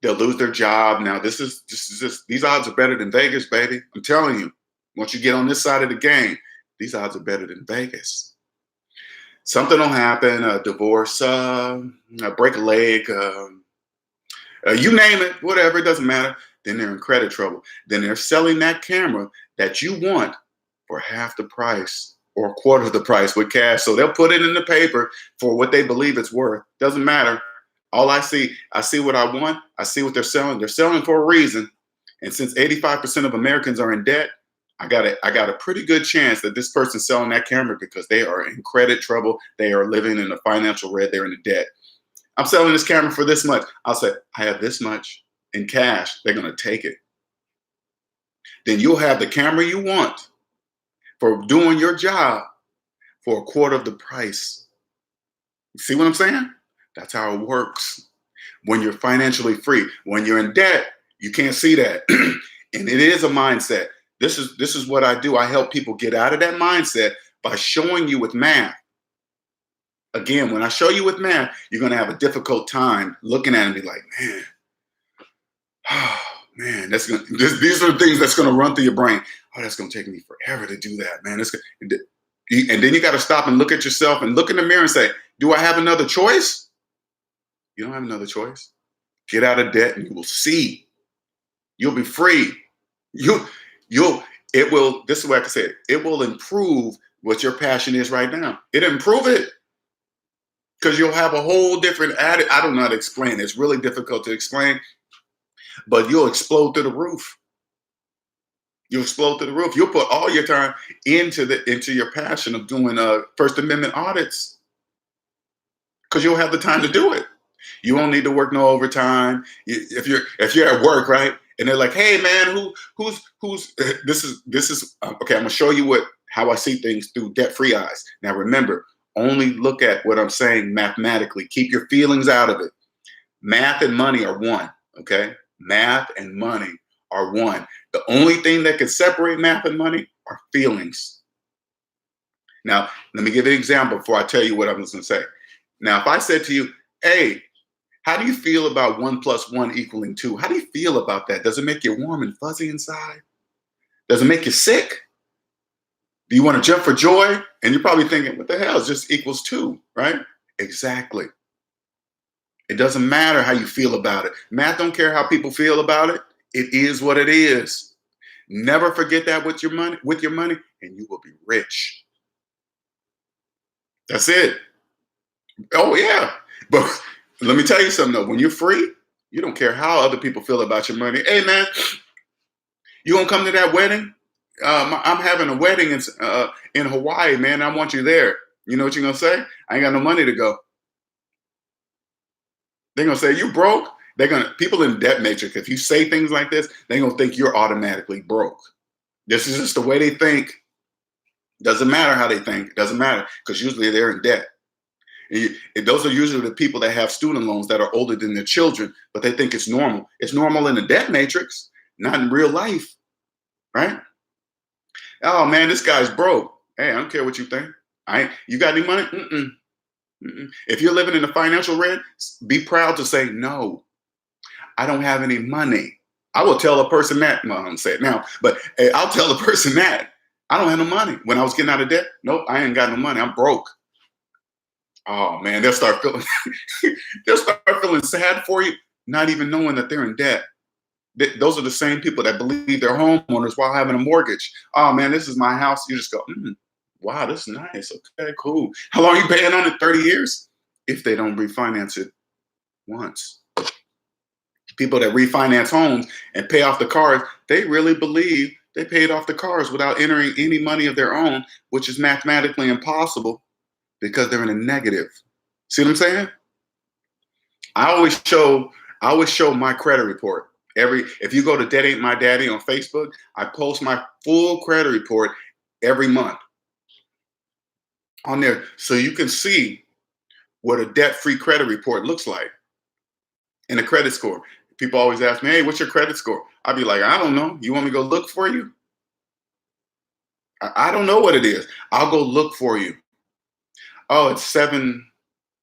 They'll lose their job. Now these odds are better than Vegas, baby. I'm telling you. Once you get on this side of the game, these odds are better than Vegas. Something will happen, a divorce, break a leg, you name it, whatever, it doesn't matter. Then they're in credit trouble. Then they're selling that camera that you want for half the price or a quarter of the price with cash. So they'll put it in the paper for what they believe it's worth. Doesn't matter. All I see what I want. I see what they're selling. They're selling for a reason. And since 85% of Americans are in debt, I got a pretty good chance that this person's selling that camera because they are in credit trouble. They are living in the financial red. They're in the debt. I'm selling this camera for this much. I'll say, I have this much in cash. They're going to take it. Then you'll have the camera you want for doing your job for a quarter of the price. You see what I'm saying? That's how it works. When you're financially free, when you're in debt, you can't see that. And it is a mindset. This is what I do. I help people get out of that mindset by showing you with math. Again, when I show you with math, you're going to have a difficult time looking at it and be like, man, oh, man, these are the things that's going to run through your brain. Oh, that's going to take me forever to do that, man. And then you got to stop and look at yourself and look in the mirror and say, do I have another choice? You don't have another choice. Get out of debt and you will see. You'll be free. This is what I can say. It will improve what your passion is right now. It'll improve it. Because you'll have a whole different attitude. I don't know how to explain it. It's really difficult to explain, but you'll explode through the roof. You'll explode through the roof. You'll put all your time into your passion of doing First Amendment audits, because you'll have the time to do it. You won't need to work no overtime. If you're at work, right, and they're like, "Hey, man, who's this is okay." I'm gonna show you how I see things through debt-free eyes. Now, remember. Only look at what I'm saying mathematically. Keep your feelings out of it. Math and money are one, okay? Math and money are one. The only thing that can separate math and money are feelings. Now, let me give you an example before I tell you what I was going to say. Now, if I said to you, hey, how do you feel about 1 + 1 = 2? How do you feel about that? Does it make you warm and fuzzy inside? Does it make you sick? Do you want to jump for joy? And you're probably thinking, what the hell? It just equals 2, right? Exactly. It doesn't matter how you feel about it. Math don't care how people feel about it. It is what it is. Never forget that with your money, and you will be rich. That's it. Oh, yeah. But let me tell you something, though. When you're free, you don't care how other people feel about your money. Hey, man, you gonna come to that wedding? I'm having a wedding in Hawaii, man. I want you there. You know what you're going to say? I ain't got no money to go. They're going to say, you broke? People in debt matrix, if you say things like this, they're going to think you're automatically broke. This is just the way they think. Doesn't matter how they think. It doesn't matter, because usually they're in debt. And those are usually the people that have student loans that are older than their children, but they think it's normal. It's normal in the debt matrix, not in real life, right? Oh man, this guy's broke. Hey, I don't care what you think. You got any money? Mm-mm. Mm-mm. If you're living in the financial red, be proud to say, no, I don't have any money. I will tell a person that. Well, I don't say it now, but hey, I'll tell a person that I don't have no money. When I was getting out of debt, nope, I ain't got no money. I'm broke. Oh man, they'll start feeling sad for you, not even knowing that they're in debt. Those are the same people that believe they're homeowners while having a mortgage. Oh man, this is my house. You just go, wow, this is nice. Okay, cool. How long are you paying on it? 30 years? If they don't refinance it once. People that refinance homes and pay off the cars, they really believe they paid off the cars without entering any money of their own, which is mathematically impossible because they're in a negative. See what I'm saying? I always show my credit report. If you go to Debt Ain't My Daddy on Facebook, I post my full credit report every month on there, so you can see what a debt-free credit report looks like and a credit score. People always ask me, "Hey, what's your credit score?" I'd be like, "I don't know. You want me to go look for you? I don't know what it is. I'll go look for you." Oh, it's seven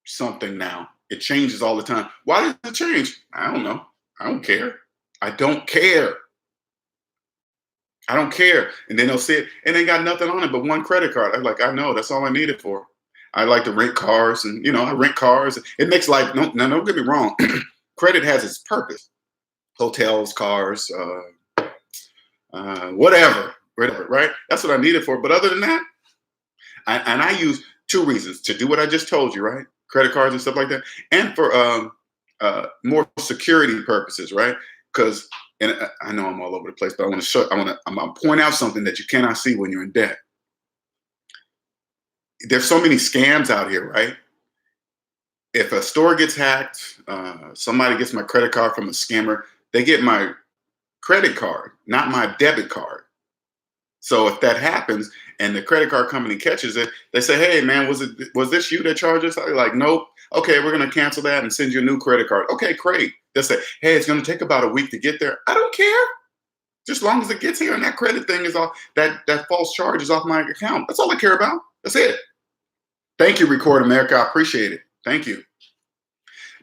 something now. It changes all the time. Why does it change? I don't know. I don't care. I don't care. I don't care. And then they'll say it, and they got nothing on it but one credit card. I'm like, I know. That's all I need it for. I like to rent cars, and I rent cars. It makes life. No, no, don't get me wrong. Credit has its purpose. Hotels, cars, whatever, right? That's what I need it for. But other than that, I use two reasons: to do what I just told you, right? Credit cards and stuff like that, and for more security purposes, right? Because, and I know I'm all over the place, but I'm gonna point out something that you cannot see when you're in debt. There's so many scams out here, right? If a store gets hacked, somebody gets my credit card from a scammer, they get my credit card, not my debit card. So if that happens and the credit card company catches it, they say, "Hey man, was this you that charged us?" I'm like, "Nope." "Okay, we're gonna cancel that and send you a new credit card." "Okay, great." They say, "Hey, it's gonna take about a week to get there." I don't care. Just as long as it gets here and that credit thing is off, that false charge is off my account. That's all I care about. That's it. Thank you, Record America. I appreciate it. Thank you.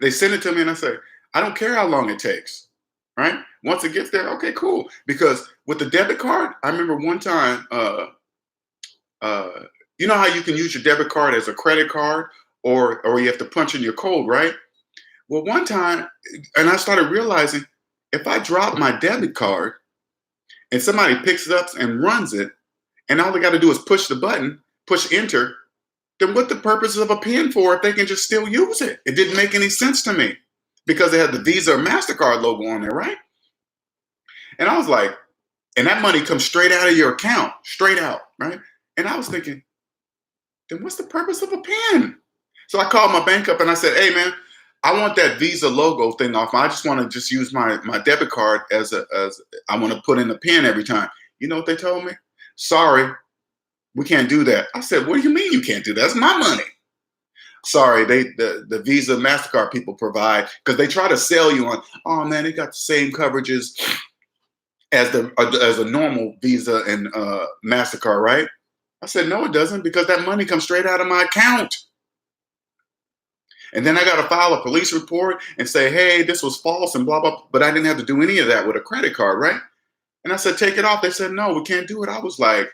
They send it to me and I say, I don't care how long it takes, right? Once it gets there, okay, cool. Because with the debit card, I remember one time, you know how you can use your debit card as a credit card, or you have to punch in your code, right? Well, one time, and I started realizing, if I drop my debit card and somebody picks it up and runs it, and all they got to do is push the button, push enter, then what the purpose of a PIN for if they can just still use it? It didn't make any sense to me because they had the Visa or MasterCard logo on there, right? And I was like, and that money comes straight out of your account, straight out, right? And I was thinking, then what's the purpose of a PIN? So I called my bank up and I said, "Hey man, I want that Visa logo thing off. I just want to just use my debit card as I want to put in a PIN every time." You know what they told me? "Sorry, we can't do that." I said, "What do you mean you can't do that? That's my money." "Sorry, the Visa, MasterCard people provide," because they try to sell you on, "Oh man, they got the same coverages as a normal Visa and MasterCard, right?" I said, "No, it doesn't, because that money comes straight out of my account." And then I got to file a police report and say, "Hey, this was false and blah, blah." But I didn't have to do any of that with a credit card, right? And I said, "Take it off." They said, "No, we can't do it." I was like,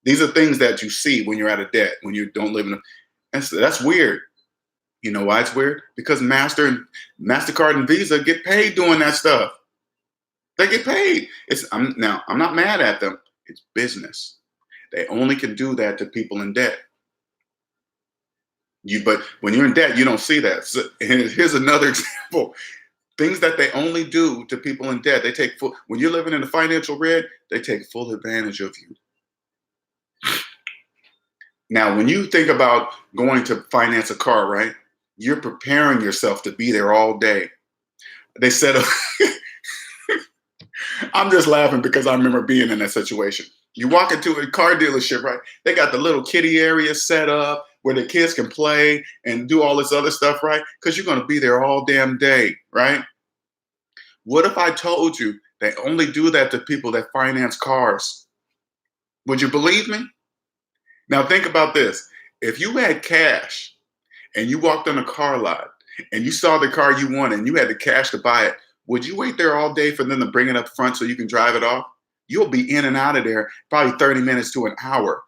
these are things that you see when you're out of debt, when you don't live in a, that's weird. You know why it's weird? Because MasterCard and Visa get paid doing that stuff. They get paid. I'm not mad at them. It's business. They only can do that to people in debt. But when you're in debt, you don't see that. So, here's another example. Things that they only do to people in debt. They take full, when you're living in the financial red, they take full advantage of you. Now, when you think about going to finance a car, right? You're preparing yourself to be there all day. They set up, I'm just laughing because I remember being in that situation. You walk into a car dealership, right? They got the little kiddie area set up where the kids can play and do all this other stuff, right? Because you're going to be there all damn day, right? What if I told you they only do that to people that finance cars? Would you believe me? Now think about this. If you had cash and you walked on a car lot and you saw the car you wanted and you had the cash to buy it, would you wait there all day for them to bring it up front so you can drive it off? You'll be in and out of there probably 30 minutes to an hour.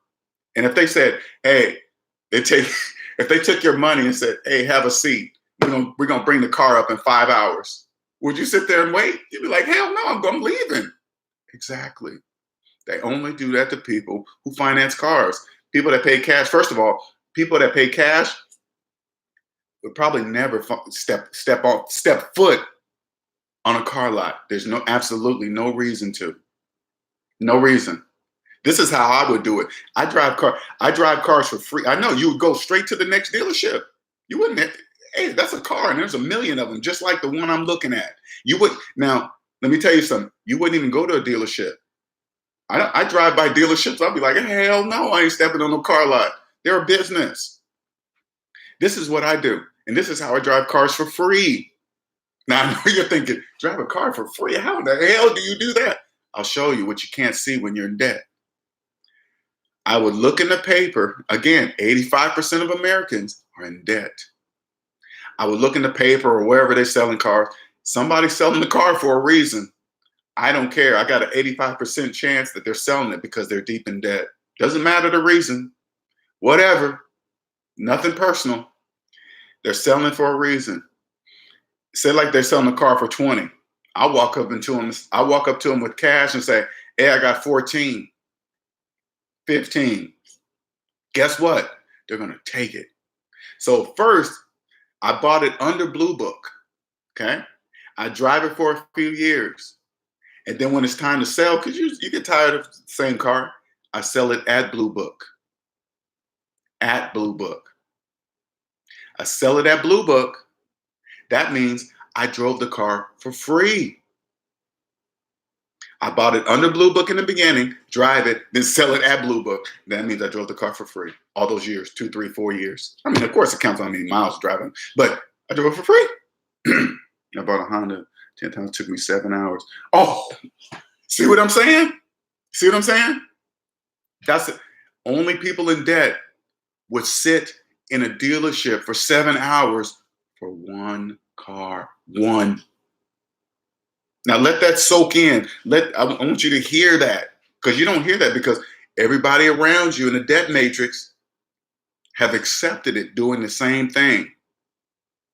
And if they said, "Hey," if they took your money and said, "Hey, have a seat. We're gonna bring the car up in 5 hours." Would you sit there and wait? You'd be like, "Hell no, I'm leaving." Exactly. They only do that to people who finance cars. People that pay cash. First of all, people that pay cash would probably never step foot on a car lot. There's absolutely no reason to. No reason. This is how I would do it. I drive cars for free. I know you would go straight to the next dealership. You wouldn't. Hey, that's a car, and there's a million of them, just like the one I'm looking at. You would now. Let me tell you something. You wouldn't even go to a dealership. I drive by dealerships. I'll be like, hell no, I ain't stepping on no car lot. They're a business. This is what I do. And this is how I drive cars for free. Now, I know you're thinking, drive a car for free? How the hell do you do that? I'll show you what you can't see when you're in debt. I would look in the paper. Again, 85% of Americans are in debt. I would look in the paper or wherever they're selling cars. Somebody's selling the car for a reason. I don't care. I got an 85% chance that they're selling it because they're deep in debt. Doesn't matter the reason. Whatever. Nothing personal. They're selling it for a reason. Say like they're selling a car for 20. I walk up to them with cash and say, hey, I got 14, 15. Guess what? They're going to take it. So first, I bought it under Blue Book. Okay. I drive it for a few years. And then when it's time to sell, because you get tired of the same car, I sell it at Blue Book. At Blue Book. I sell it at Blue Book. That means I drove the car for free. I bought it under Blue Book in the beginning, drive it, then sell it at Blue Book. That means I drove the car for free all those years, 2, 3, 4 years. I mean, of course, it counts on how many miles driving, but I drove it for free. I bought a Honda 10 times. It took me 7 hours. Oh, see what I'm saying? See what I'm saying? That's it. Only people in debt would sit in a dealership for 7 hours for one car. One. Now let that soak in. I want you to hear that, because you don't hear that because everybody around you in the debt matrix have accepted it doing the same thing.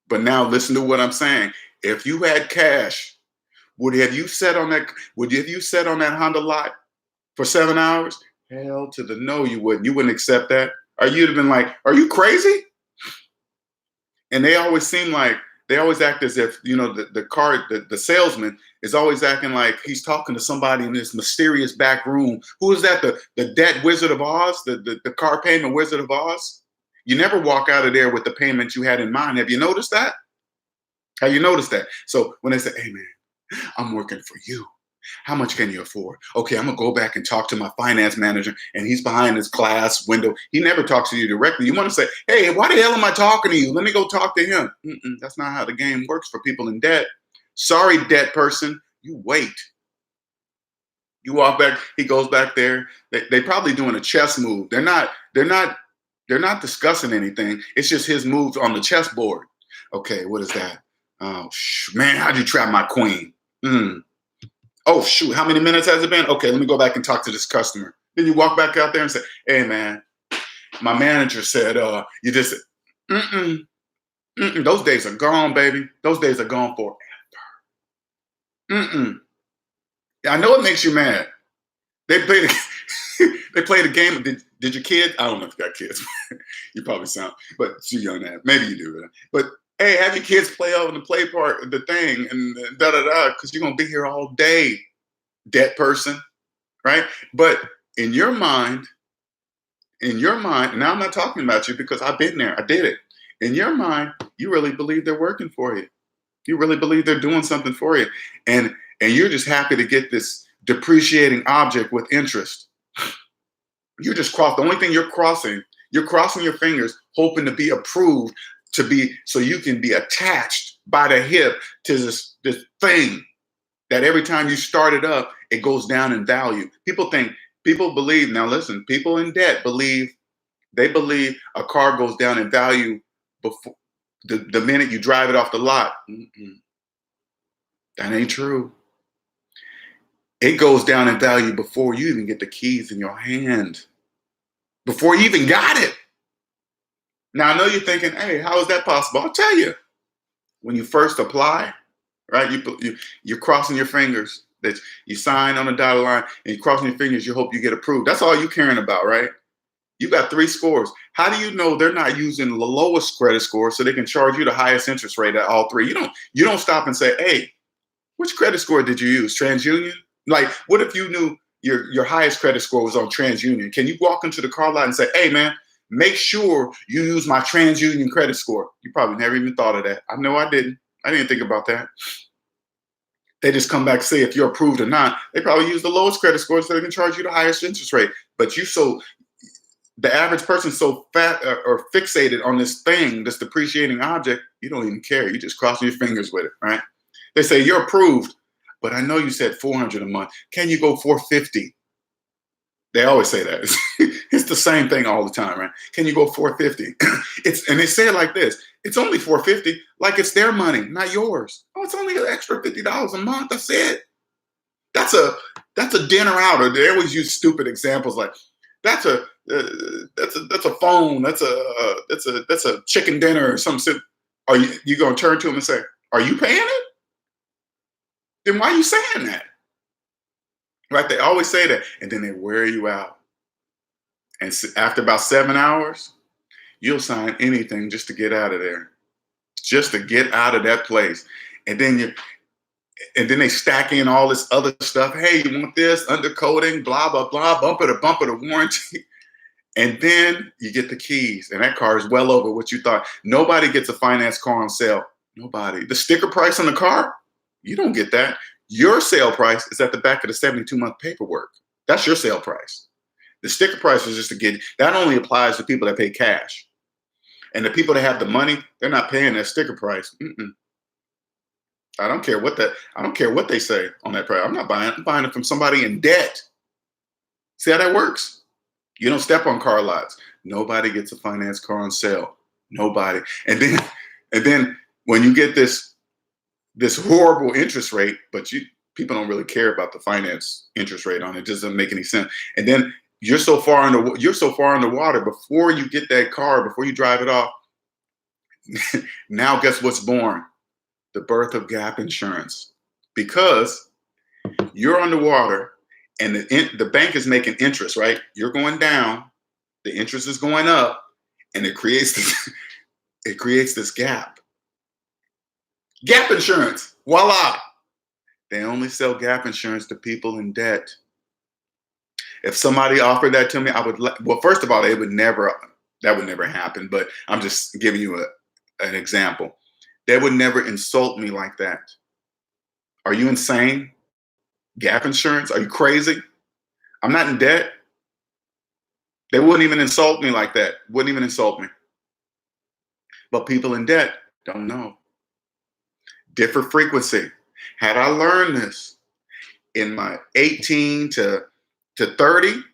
But now listen to what I'm saying. If you had cash, would you sat on that Honda lot for 7 hours? Hell to the no, you wouldn't. You wouldn't accept that. Or you'd have been like, are you crazy? And they always act as if, the salesman is always acting like he's talking to somebody in this mysterious back room. Who is that? The debt Wizard of Oz? The car payment Wizard of Oz? You never walk out of there with the payment you had in mind. Have you noticed that? Have you noticed that? So when they say, hey man, I'm working for you. How much can you afford? Okay, I'm gonna go back and talk to my finance manager, and he's behind his glass window. He never talks to you directly. You want to say, hey, why the hell am I talking to you? Let me go talk to him. That's not how the game works for people in debt. Sorry, debt person. You wait. You walk back. He goes back there. They probably doing a chess move. They're not discussing anything. It's just his moves on the chessboard. Okay, what is that? Oh man, how'd you trap my queen? Oh, shoot, how many minutes has it been? Okay, let me go back and talk to this customer. Then you walk back out there and say, hey, man, my manager said, you just, those days are gone, baby. Those days are gone forever. I know it makes you mad. They play the game. Did your kid? I don't know if you got kids. You probably sound, but too young to have. Maybe you do. But hey, have your kids play over the play part, the thing, and because you're gonna be here all day, debt person, right? But in your mind, and now I'm not talking about you because I've been there, I did it. In your mind, you really believe they're working for you. You really believe they're doing something for you, and you're just happy to get this depreciating object with interest. You just cross. The only thing you're crossing your fingers, hoping to be approved. So you can be attached by the hip to this thing that every time you start it up, it goes down in value. People believe, now listen, people in debt believe a car goes down in value before the minute you drive it off the lot. That ain't true. It goes down in value before you even get the keys in your hand, before you even got it. Now, I know you're thinking, hey, how is that possible? I'll tell you. When you first apply, right, you're crossing your fingers. That you sign on the dotted line, and you're crossing your fingers, you hope you get approved. That's all you're caring about, right? You got 3 scores. How do you know they're not using the lowest credit score so they can charge you the highest interest rate at all 3? You don't stop and say, hey, which credit score did you use? TransUnion? Like, what if you knew your highest credit score was on TransUnion? Can you walk into the car lot and say, hey, man, make sure you use my TransUnion credit score? You probably never even thought of that. I know I didn't. I didn't think about that. They just come back and say if you're approved or not. They probably use the lowest credit score so they can charge you the highest interest rate. But the average person's so fat or fixated on this thing, this depreciating object, you don't even care. You just crossing your fingers with it, right? They say you're approved, but I know you said 400 a month. Can you go 450? They always say that. It's the same thing all the time, right? Can you go 450? And they say it like this. It's only 450, like it's their money, not yours. Oh, it's only an extra $50 a month. That's it. That's a dinner out. Or they always use stupid examples like that's a phone. That's a chicken dinner or something. Are you gonna turn to them and say, "Are you paying it?" Then why are you saying that? Right? They always say that, and then they wear you out. And after about 7 hours, you'll sign anything just to get out of there, just to get out of that place. And then they stack in all this other stuff. Hey, you want this undercoating, blah blah blah, bumper to warranty. And then you get the keys, and that car is well over what you thought. Nobody gets a finance car on sale. Nobody. The sticker price on the car, you don't get that. Your sale price is at the back of the 72-month paperwork. That's your sale price. The sticker price is just that only applies to people that pay cash. And the people that have the money, they're not paying that sticker price. I don't care what they say on that price. I'm not buying it. I'm buying it from somebody in debt. See how that works? You don't step on car lots. Nobody gets a finance car on sale. Nobody. And then when you get this horrible interest rate, but people don't really care about the finance interest rate on it. It doesn't make any sense. And then you're so far in the water before you get that car, before you drive it off. Now guess what's born? The birth of gap insurance, because you're underwater and the bank is making interest, right? You're going down, the interest is going up, and it creates this gap. Gap insurance, voila! They only sell gap insurance to people in debt. If somebody offered that to me, well, first of all, that would never happen. But I'm just giving you an example. They would never insult me like that. Are you insane? Gap insurance? Are you crazy? I'm not in debt. They wouldn't even insult me like that. Wouldn't even insult me. But people in debt don't know. Different frequency. Had I learned this in my 18 to 30,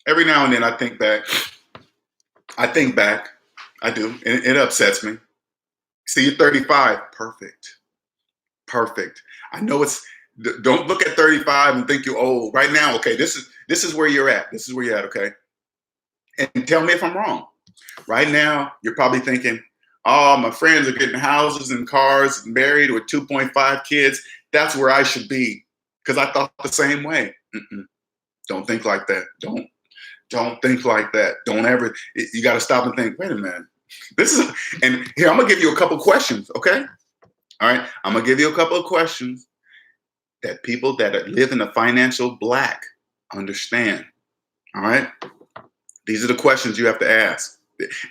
every now and then I think back. I do. And it upsets me. See, you're 35. Perfect. I know don't look at 35 and think you're old. Right now, okay, this is where you're at. This is where you're at, okay? And tell me if I'm wrong. Right now, you're probably thinking, oh, my friends are getting houses and cars and married with 2.5 kids. That's where I should be, because I thought the same way. Don't think like that. Don't think like that. Don't ever. You got to stop and think, wait a minute. And here, I'm going to give you a couple questions, okay? All right. I'm going to give you a couple of questions that people that live in the financial black understand. All right. These are the questions you have to ask.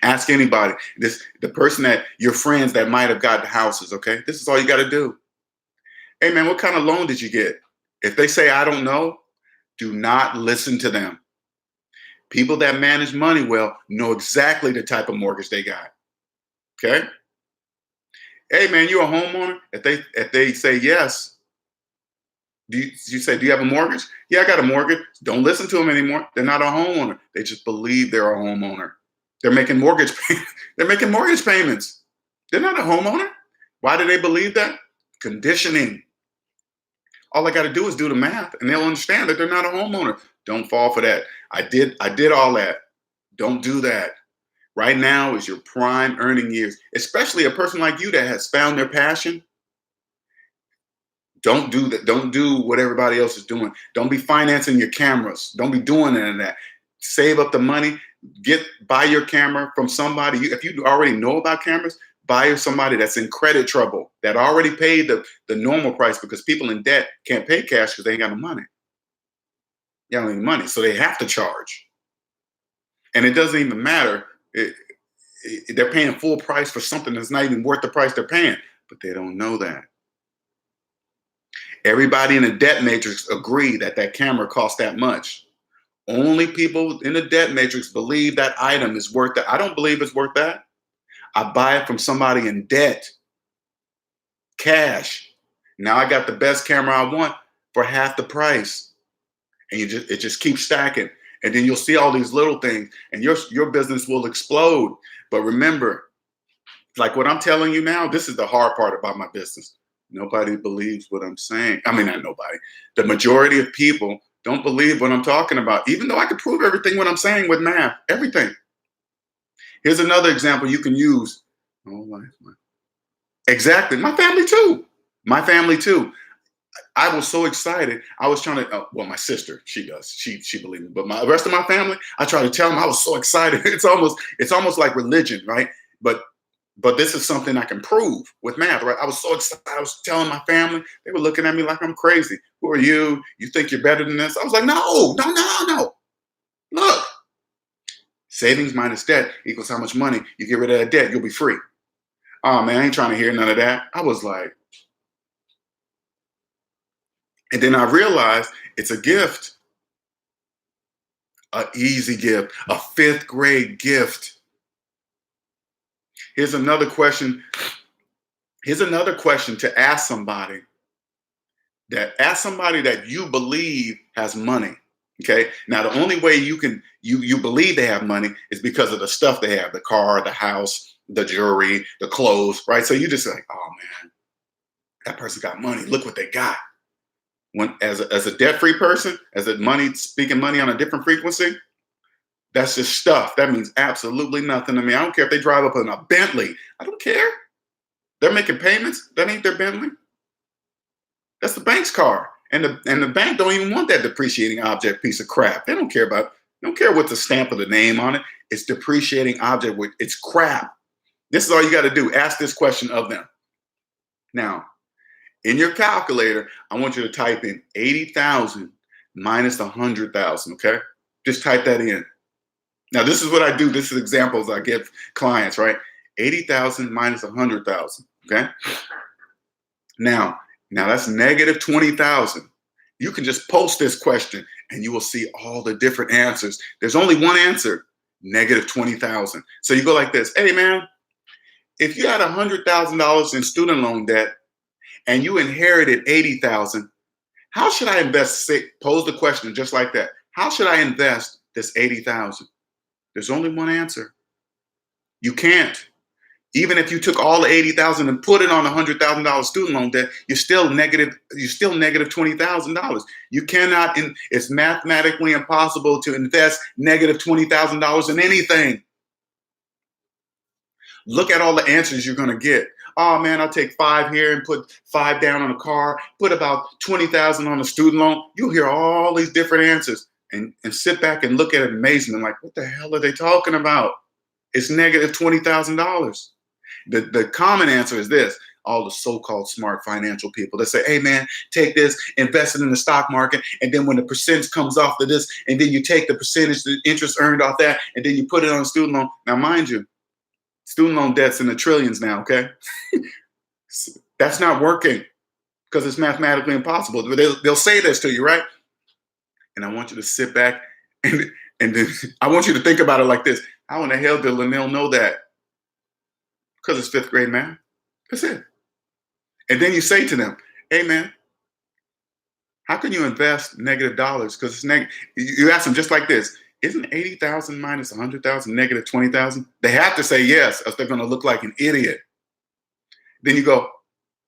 Ask anybody. The person that your friends that might have gotten houses. Okay. This is all you got to do. Hey, man, what kind of loan did you get? If they say, I don't know, do not listen to them. People that manage money well know exactly the type of mortgage they got. Okay. Hey, man, you a homeowner? If they say yes, you say, do you have a mortgage? Yeah, I got a mortgage. Don't listen to them anymore. They're not a homeowner. They just believe they're a homeowner. They're making mortgage payments. They're making mortgage payments. They're not a homeowner. Why do they believe that? Conditioning. All I got to do is do the math, and they'll understand that they're not a homeowner. Don't fall for that. I did all that. Don't do that. Right now is your prime earning years, especially a person like you that has found their passion. Don't do that. Don't do what everybody else is doing. Don't be financing your cameras. Don't be doing any of that. Save up the money. Buy your camera from somebody. If you already know about cameras, buy somebody that's in credit trouble, that already paid the normal price, because people in debt can't pay cash because they ain't got no money. They don't have any money, so they have to charge. And it doesn't even matter. they're paying full price for something that's not even worth the price they're paying, but they don't know that. Everybody in the debt matrix agree that that camera costs that much. Only people in the debt matrix believe that item is worth that. I don't believe it's worth that. I buy it from somebody in debt, cash. Now I got the best camera I want for half the price. And it just keeps stacking. And then you'll see all these little things and your business will explode. But remember, like what I'm telling you now, this is the hard part about my business. Nobody believes what I'm saying. I mean, not nobody. The majority of people don't believe what I'm talking about, even though I can prove everything what I'm saying with math, everything. Here's another example you can use. Oh, life. Exactly. My family too. My family too. I was so excited. I was trying to, well, my sister, she does. She believes me. But the rest of my family, I try to tell them I was so excited. It's almost like religion, right? But this is something I can prove with math, right? I was so excited. I was telling my family, they were looking at me like I'm crazy. Who are you? You think you're better than this? I was like, no, no, no, no. Look, savings minus debt equals how much money you get rid of that debt. You'll be free. Oh man, I ain't trying to hear none of that. I was like, and then I realized it's a gift, an easy gift, a fifth grade gift. Here's another question. Here's another question to ask somebody that you believe has money. Okay. Now the only way you believe they have money is because of the stuff they have, the car, the house, the jewelry, the clothes, right? So you just like, oh man, that person got money. Look what they got. When as a debt-free person, as a speaking money on a different frequency, that's just stuff. That means absolutely nothing to me. I don't care if they drive up in a Bentley. I don't care. They're making payments. That ain't their Bentley. That's the bank's car. And the bank don't even want that depreciating object piece of crap. They don't care what the stamp of the name on it. It's depreciating object. It's crap. This is all you got to do. Ask this question of them. Now, in your calculator, I want you to type in 80,000 minus 100,000, okay? Just type that in. Now, this is what I do. This is examples I give clients, right? 80,000 minus 100,000, okay? Now that's negative 20,000. You can just post this question and you will see all the different answers. There's only one answer, negative 20,000. So you go like this. Hey, man, if you had $100,000 in student loan debt and you inherited 80,000, how should I invest? Pose the question just like that. How should I invest this 80,000? There's only one answer. You can't. Even if you took all the 80,000 and put it on $100,000 student loan debt, you're still negative $20,000. You cannot, it's mathematically impossible to invest negative $20,000 in anything. Look at all the answers you're going to get. Oh man, I'll take 5 here and put 5 down on a car, put about 20,000 on a student loan. You'll hear all these different answers and sit back and look at it in amazement like, what the hell are they talking about? It's negative $20,000. The common answer is this. All the so-called smart financial people that say, hey man, take this, invest it in the stock market, and then when the percentage comes off of this, and then you take the percentage, the interest earned off that, and then you put it on a student loan. Now, mind you, student loan debt's in the trillions now, okay? That's not working because it's mathematically impossible. They'll say this to you, right? And I want you to sit back and then I want you to think about it like this. How in the hell did Linnell know that? Because it's 5th grade math. That's it. And then you say to them, hey man, how can you invest negative dollars? Because it's negative. You ask them just like this. Isn't 80,000 minus 100,000 negative 20,000? They have to say yes, or they're going to look like an idiot. Then you go,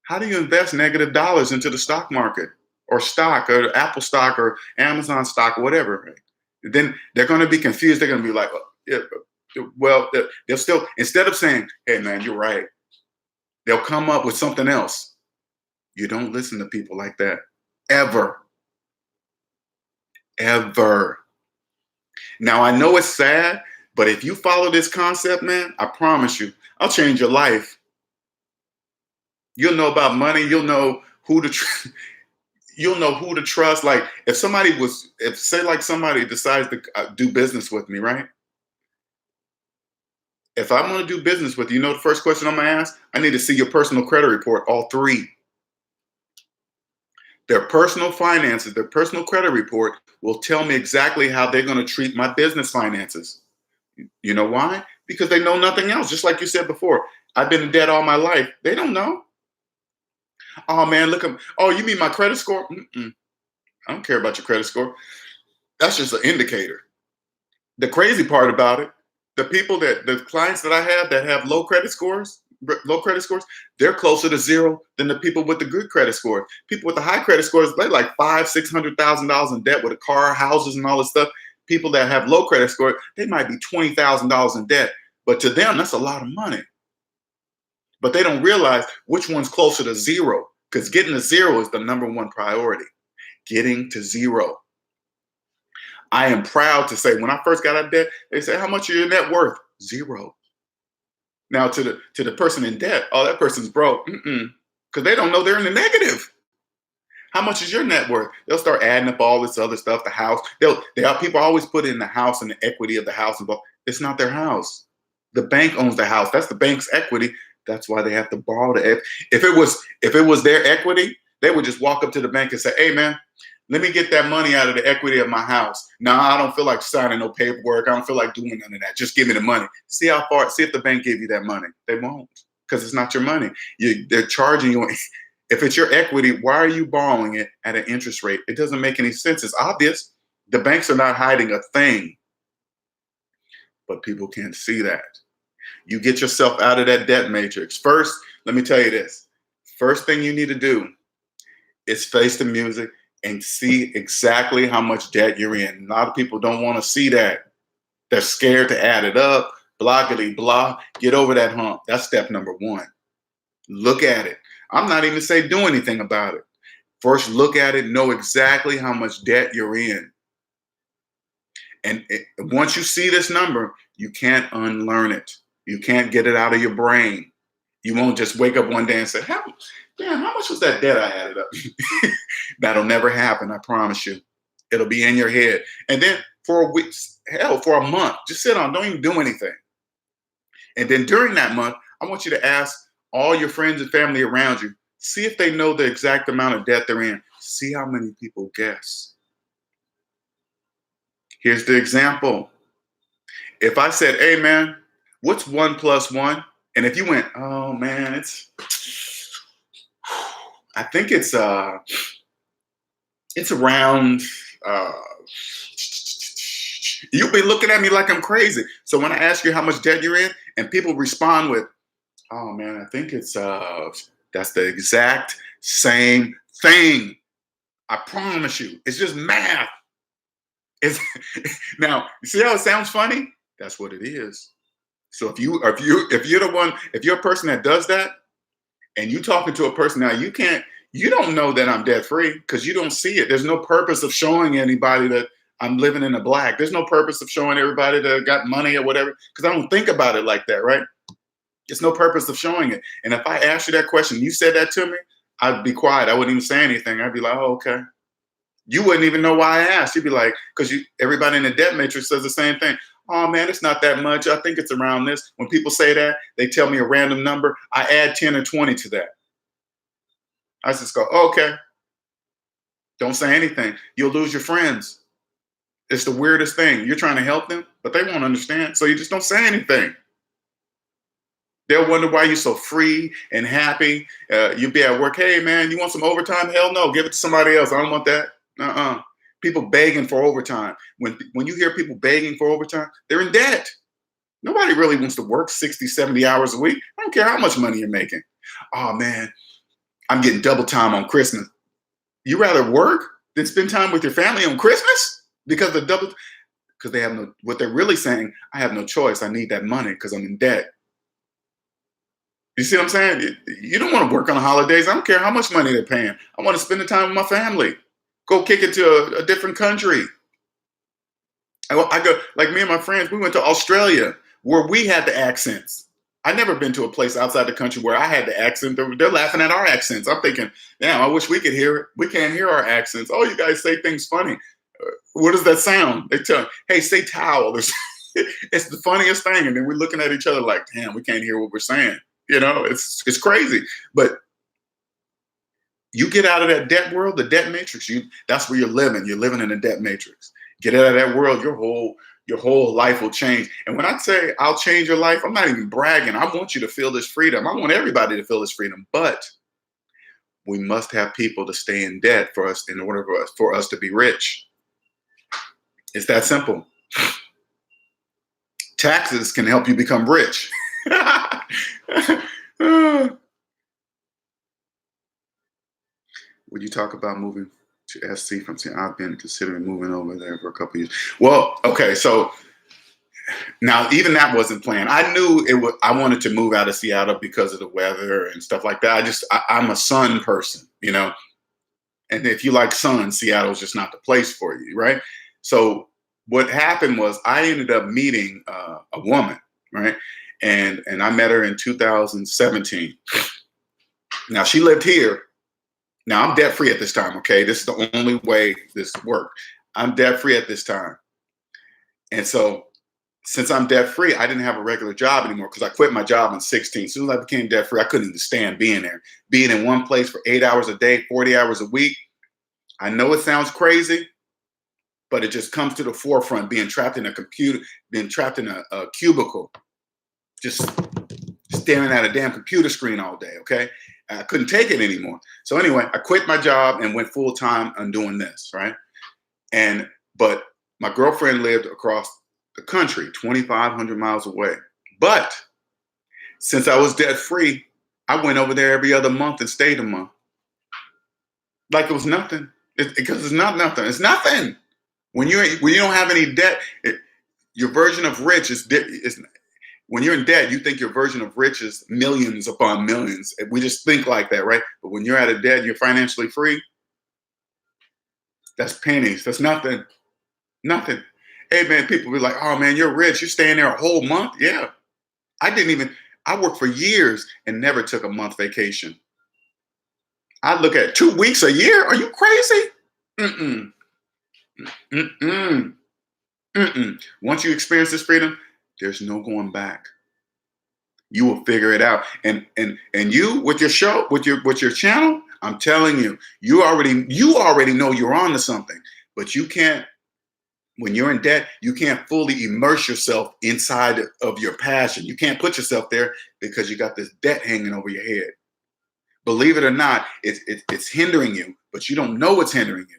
how do you invest negative dollars into the stock market or stock or Apple stock or Amazon stock or whatever? Then they're going to be confused. They're going to be like, well, they'll still, instead of saying, hey man, you're right, they'll come up with something else. You don't listen to people like that. Ever. Ever. Now, I know it's sad, but if you follow this concept, man, I promise you, I'll change your life. You'll know about money. You'll know who to trust. Like if somebody decides to do business with me, right? If I'm going to do business with you, you know the first question I'm going to ask? I need to see your personal credit report, all three. Their personal finances, their personal credit report will tell me exactly how they're going to treat my business finances. You know why? Because they know nothing else. Just like you said before, I've been in debt all my life. They don't know. Oh man, look at. Oh, you mean my credit score? I don't care about your credit score. That's just an indicator. The crazy part about it, the clients that I have that have low credit scores, they're closer to zero than the people with the good credit scores. People with the high credit scores, they're like $500,000-$600,000 in debt with a car, houses, and all this stuff. People that have low credit score, they might be $20,000 in debt, but to them, that's a lot of money. But they don't realize which one's closer to zero, because getting to zero is the number one priority. Getting to zero. I am proud to say when I first got out of debt, they said, how much is your net worth? Zero. Now to the person in debt, oh, that person's broke. Because they don't know they're in the negative. How much is your net worth? They'll start adding up all this other stuff, the house. People always put in the house and the equity of the house. It's not their house. The bank owns the house. That's the bank's equity. That's why they have to borrow the. If it was their equity, they would just walk up to the bank and say, hey man, let me get that money out of the equity of my house. Now I don't feel like signing no paperwork. I don't feel like doing none of that. Just give me the money. See if the bank gave you that money. They won't, because it's not your money. They're charging you. If it's your equity, why are you borrowing it at an interest rate? It doesn't make any sense. It's obvious. The banks are not hiding a thing, but people can't see that. You get yourself out of that debt matrix. First, let me tell you this. First thing you need to do is face the music and see exactly how much debt you're in. A lot of people don't want to see that. They're scared to add it up, bloggity blah. Get over that hump. That's step number one. Look at it. I'm not even saying do anything about it. First, look at it, know exactly how much debt you're in. And once you see this number, you can't unlearn it. You can't get it out of your brain. You won't just wake up one day and say, how much was that debt I added up? That'll never happen, I promise you. It'll be in your head. And then for a week, hell, for a month, just sit on, don't even do anything. And then during that month, I want you to ask all your friends and family around you, see if they know the exact amount of debt they're in. See how many people guess. Here's the example. If I said, hey man, what's 1 + 1? And if you went, oh man, I think it's around, you'll be looking at me like I'm crazy. So when I ask you how much debt you're in and people respond with, oh man, I think it's, that's the exact same thing. I promise you, it's just math. Now, you see how it sounds funny? That's what it is. So if you're a person that does that, and you talking to a person now, you don't know that I'm debt free because you don't see it. There's no purpose of showing anybody that I'm living in the black. There's no purpose of showing everybody that I got money or whatever, because I don't think about it like that, right? There's no purpose of showing it. And if I asked you that question, you said that to me, I'd be quiet. I wouldn't even say anything. I'd be like, oh, okay. You wouldn't even know why I asked. You'd be like, because everybody in the debt matrix says the same thing. Oh man, it's not that much. I think it's around this. When people say that, they tell me a random number. I add 10 or 20 to that. I just go, oh, okay. Don't say anything. You'll lose your friends. It's the weirdest thing. You're trying to help them, but they won't understand. So you just don't say anything. They'll wonder why you're so free and happy. You'll be at work. Hey man, you want some overtime? Hell no, give it to somebody else. I don't want that. People begging for overtime. When you hear people begging for overtime, they're in debt. Nobody really wants to work 60, 70 hours a week. I don't care how much money you're making. Oh man, I'm getting double time on Christmas. You rather work than spend time with your family on Christmas? Because they have what they're really saying, I have no choice. I need that money because I'm in debt. You see what I'm saying? You don't want to work on the holidays. I don't care how much money they're paying. I want to spend the time with my family. Go kick it to a different country. I go, like me and my friends, we went to Australia where we had the accents. I've never been to a place outside the country where I had the accent. They're laughing at our accents. I'm thinking, damn, I wish we could hear it. We can't hear our accents. Oh, you guys say things funny. What does that sound? They tell me, hey, say towel. It's the funniest thing. And then we're looking at each other like, damn, we can't hear what we're saying. It's crazy. But you get out of that debt world, the debt matrix, that's where you're living. You're living in a debt matrix. Get out of that world, your whole life will change. And when I say I'll change your life, I'm not even bragging. I want you to feel this freedom. I want everybody to feel this freedom. But we must have people to stay in debt for us in order for us to be rich. It's that simple. Taxes can help you become rich. Would you talk about moving to SC from Seattle? I've been considering moving over there for a couple of years. Well, okay, so now even that wasn't planned. I knew it was. I wanted to move out of Seattle because of the weather and stuff like that. I'm a sun person, and if you like sun, Seattle's just not the place for you, right? So what happened was I ended up meeting a woman, right? And I met her in 2017. Now she lived here. Now I'm debt free at this time. Okay, this is the only way this worked. I'm debt free at this time, and so since I'm debt free, I didn't have a regular job anymore because I quit my job in 16. As soon as I became debt free, I couldn't even stand being there, being in one place for 8 hours a day, 40 hours a week. I know it sounds crazy, but it just comes to the forefront. Being trapped in a computer, being trapped in a cubicle, just staring at a damn computer screen all day. Okay. I couldn't take it anymore. So anyway, I quit my job and went full time on doing this, right? But my girlfriend lived across the country, 2,500 miles away. But since I was debt free, I went over there every other month and stayed a month. Like it was nothing. Because it's not nothing. It's nothing. When you don't have any debt, your version of rich is when you're in debt, you think your version of rich is millions upon millions. We just think like that, right? But when you're out of debt, you're financially free. That's pennies. That's nothing. Nothing. Hey, man, people be like, oh, man, you're rich. You're staying there a whole month? Yeah. I worked for years and never took a month vacation. I look at 2 weeks a year. Are you crazy? Mm-mm. Mm-mm. Mm-mm. Once you experience this freedom, there's no going back. You will figure it out. And you with your show, with your channel, I'm telling you, you already know you're on to something, but you can't. When you're in debt, you can't fully immerse yourself inside of your passion. You can't put yourself there because you got this debt hanging over your head. Believe it or not, it's hindering you, but you don't know it's hindering you.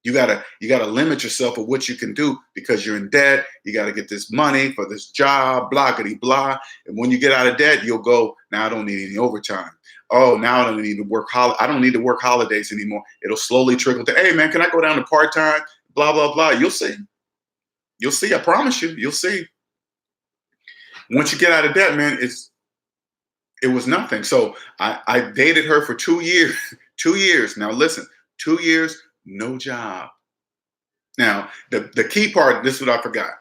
You gotta limit yourself of what you can do because you're in debt. You gotta get this money for this job, blah, blah. And when you get out of debt, you'll go, now I don't need any overtime. Oh, now I don't need to work. I don't need to work holidays anymore. It'll slowly trickle to, hey man, can I go down to part-time? Blah, blah, blah. You'll see. You'll see. I promise you. You'll see. Once you get out of debt, man, it was nothing. So I dated her for 2 years. 2 years. Now listen, 2 years, no job. Now the key part. This is what I forgot.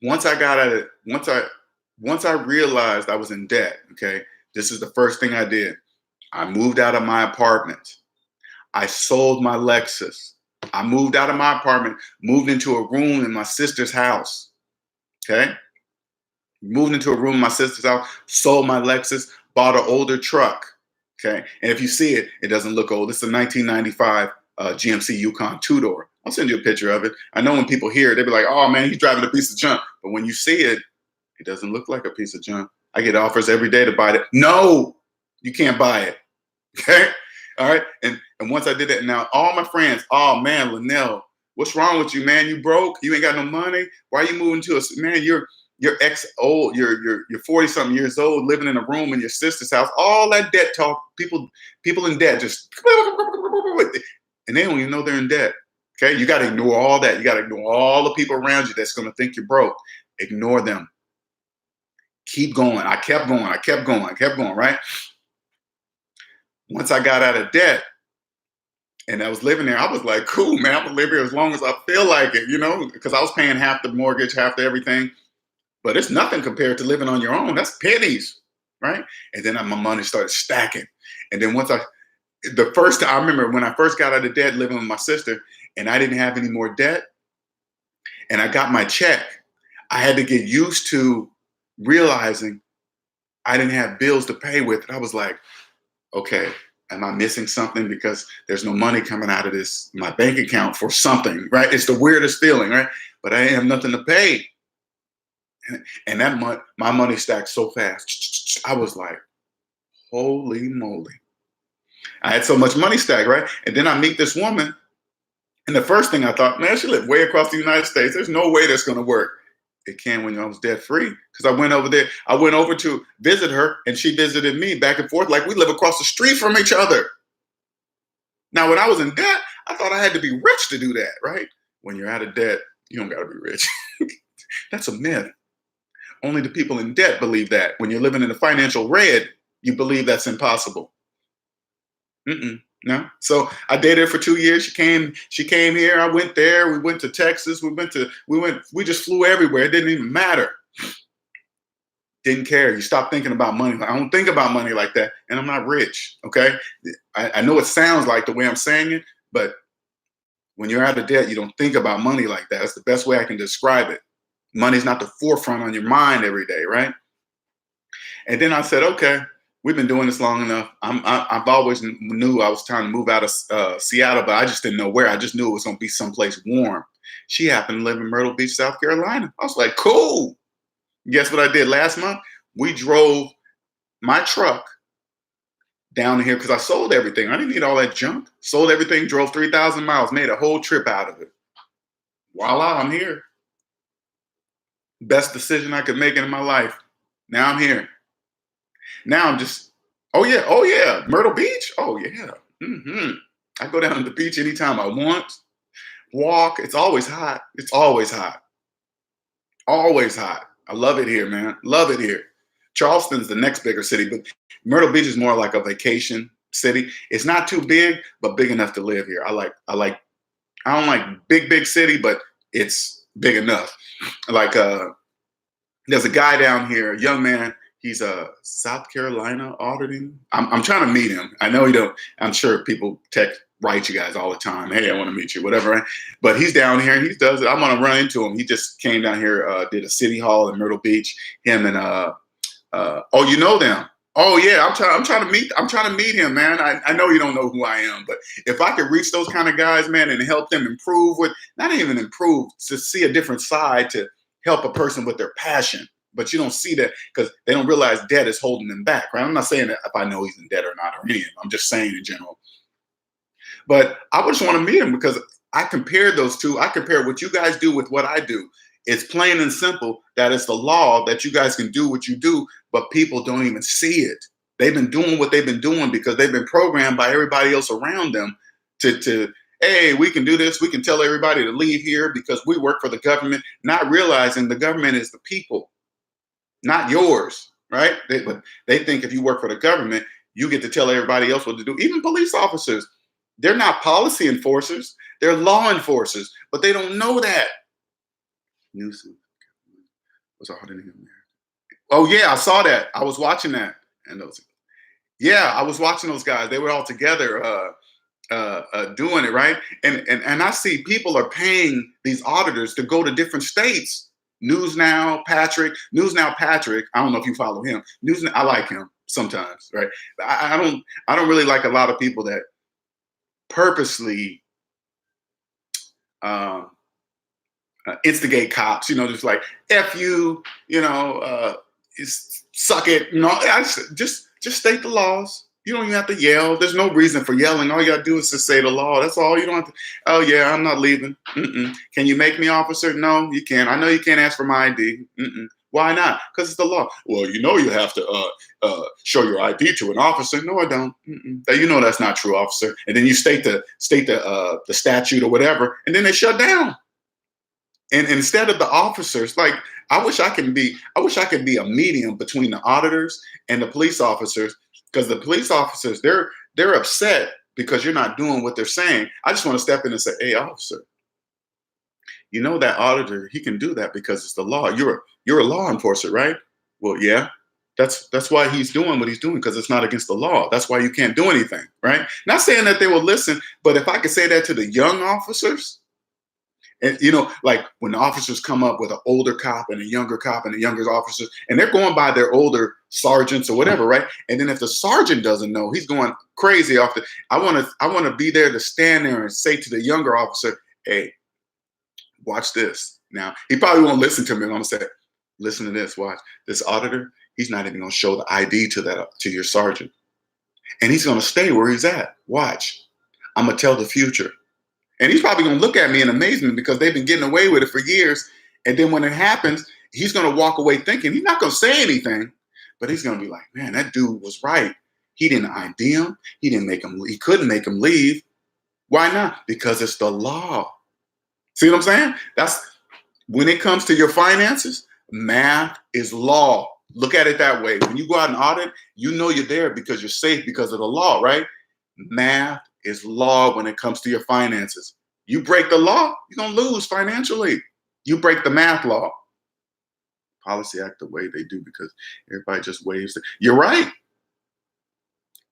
Once I realized I was in debt. Okay, this is the first thing I did. I moved out of my apartment. I sold my Lexus. I moved out of my apartment, moved into a room in my sister's house. Okay. Moved into a room in my sister's house, sold my Lexus, bought an older truck. Okay. And if you see it, it doesn't look old. It's a 1995 GMC Yukon 2-door. I'll send you a picture of it. I know when people hear it, they'll be like, oh man, he's driving a piece of junk. But when you see it, it doesn't look like a piece of junk. I get offers every day to buy it. No, you can't buy it. Okay. All right. And once I did that, now all my friends, oh man, Linnell, what's wrong with you, man? You broke? You ain't got no money? Why are you moving to us? Man, you're 40 something years old, living in a room in your sister's house. All that debt talk, people in debt just, and they don't even know they're in debt. Okay. You got to ignore all that. You got to ignore all the people around you that's going to think you're broke. Ignore them. Keep going. I kept going, right? Once I got out of debt and I was living there, I was like, cool, man, I'm gonna live here as long as I feel like it, because I was paying half the mortgage, half the everything. But it's nothing compared to living on your own. That's pennies, right? And then my money started stacking. And then I remember when I first got out of debt living with my sister and I didn't have any more debt. and I got my check, I had to get used to realizing I didn't have bills to pay with. And I was like, okay, am I missing something because there's no money coming out of my bank account for something, right? It's the weirdest feeling, right? But I have nothing to pay. And that month, my money stacked so fast. I was like, holy moly. I had so much money stacked, right? And then I meet this woman. And the first thing I thought, man, she lived way across the United States. There's no way that's going to work. It can when I was debt free, because I went over there. I went over to visit her, and she visited me back and forth like we live across the street from each other. Now, when I was in debt, I thought I had to be rich to do that, right? When you're out of debt, you don't got to be rich. That's a myth. Only the people in debt believe that. When you're living in the financial red, you believe that's impossible. No. So I dated her for 2 years. She came here. I went there. We went to Texas. We just flew everywhere. It didn't even matter. Didn't care. You stop thinking about money. I don't think about money like that. And I'm not rich. Okay. I know it sounds like the way I'm saying it, but when you're out of debt, you don't think about money like that. That's the best way I can describe it. Money's not the forefront on your mind every day, right? And then I said, okay, we've been doing this long enough. I've always knew I was trying to move out of Seattle, but I just didn't know where. I just knew it was going to be someplace warm. She happened to live in Myrtle Beach, South Carolina. I was like, cool. Guess what I did last month? We drove my truck down here because I sold everything. I didn't need all that junk. Sold everything, drove 3,000 miles, made a whole trip out of it. Voila, I'm here. Best decision I could make in my life. Now I'm here. Now I'm just, oh yeah, Myrtle Beach. Oh yeah. I go down to the beach anytime I want. Walk. It's always hot. It's always hot. Always hot. I love it here, man. Love it here. Charleston's the next bigger city, but Myrtle Beach is more like a vacation city. It's not too big, but big enough to live here. I don't like big city, but it's big enough. Like there's a guy down here, a young man. He's a South Carolina auditing. I'm trying to meet him. I know he don't. I'm sure people write you guys all the time. Hey, I want to meet you, whatever. Right? But he's down here and he does it. I'm gonna run into him. He just came down here, did a city hall in Myrtle Beach. Him and oh, you know them. Oh yeah, I'm trying to meet him, man. I know you don't know who I am, but if I could reach those kind of guys, man, and help them improve not even improve, to see a different side, to help a person with their passion. But you don't see that because they don't realize debt is holding them back, right? I'm not saying that if I know he's in debt or not or any of them. I'm just saying in general. But I just want to meet him because I compare those two. I compare what you guys do with what I do. It's plain and simple that it's the law that you guys can do what you do, but people don't even see it. They've been doing what they've been doing because they've been programmed by everybody else around them to hey, we can do this. We can tell everybody to leave here because we work for the government, not realizing the government is the people, not yours, right? But they think if you work for the government, you get to tell everybody else what to do. Even police officers, they're not policy enforcers. They're law enforcers, but they don't know that. Newsom was auditing him there. Oh yeah, I saw that. I was watching that, and I was watching those guys. They were all together doing it, right? And I see people are paying these auditors to go to different states. News Now Patrick. I don't know if you follow him. I like him sometimes, right? I don't really like a lot of people that purposely instigate cops, just like F you, suck it. Just state the laws. You don't even have to yell. There's no reason for yelling. All you gotta do is just say the law. That's all. You don't have to. Oh yeah, I'm not leaving. Can you make me officer? No, you can't. I know you can't ask for my ID. Why not? Because it's the law. Well, you have to show your ID to an officer. No, I don't. That's not true, officer. And then you state the statute or whatever, and then they shut down. And instead of the officers, like I wish I could be a medium between the auditors and the police officers, because the police officers, they're upset because you're not doing what they're saying. I just want to step in and say, hey, officer, that auditor, he can do that because it's the law. You're a law enforcer, right? Well, yeah, that's why he's doing what he's doing, because it's not against the law. That's why you can't do anything, right? Not saying that they will listen, but if I could say that to the young officers, And like when the officers come up with an older cop and a younger cop and a younger officer, and they're going by their older sergeants or whatever, right? And then if the sergeant doesn't know, he's going crazy off the. I want to be there to stand there and say to the younger officer, "Hey, watch this." Now he probably won't listen to me. And I'm gonna say, "Listen to this. Watch this auditor. He's not even gonna show the ID to your sergeant, and he's gonna stay where he's at. Watch. I'm gonna tell the future." And he's probably going to look at me in amazement because they've been getting away with it for years. And then when it happens, he's going to walk away thinking he's not going to say anything, but he's going to be like, man, that dude was right. He didn't ID him. He couldn't make him leave. Why not? Because it's the law. See what I'm saying? That's when it comes to your finances, math is law. Look at it that way. When you go out and audit, you know you're there because you're safe because of the law, right? Math is law when it comes to your finances. You break the law, you're going to lose financially. You break the math law. Policy act the way they do because everybody just waves it. You're right.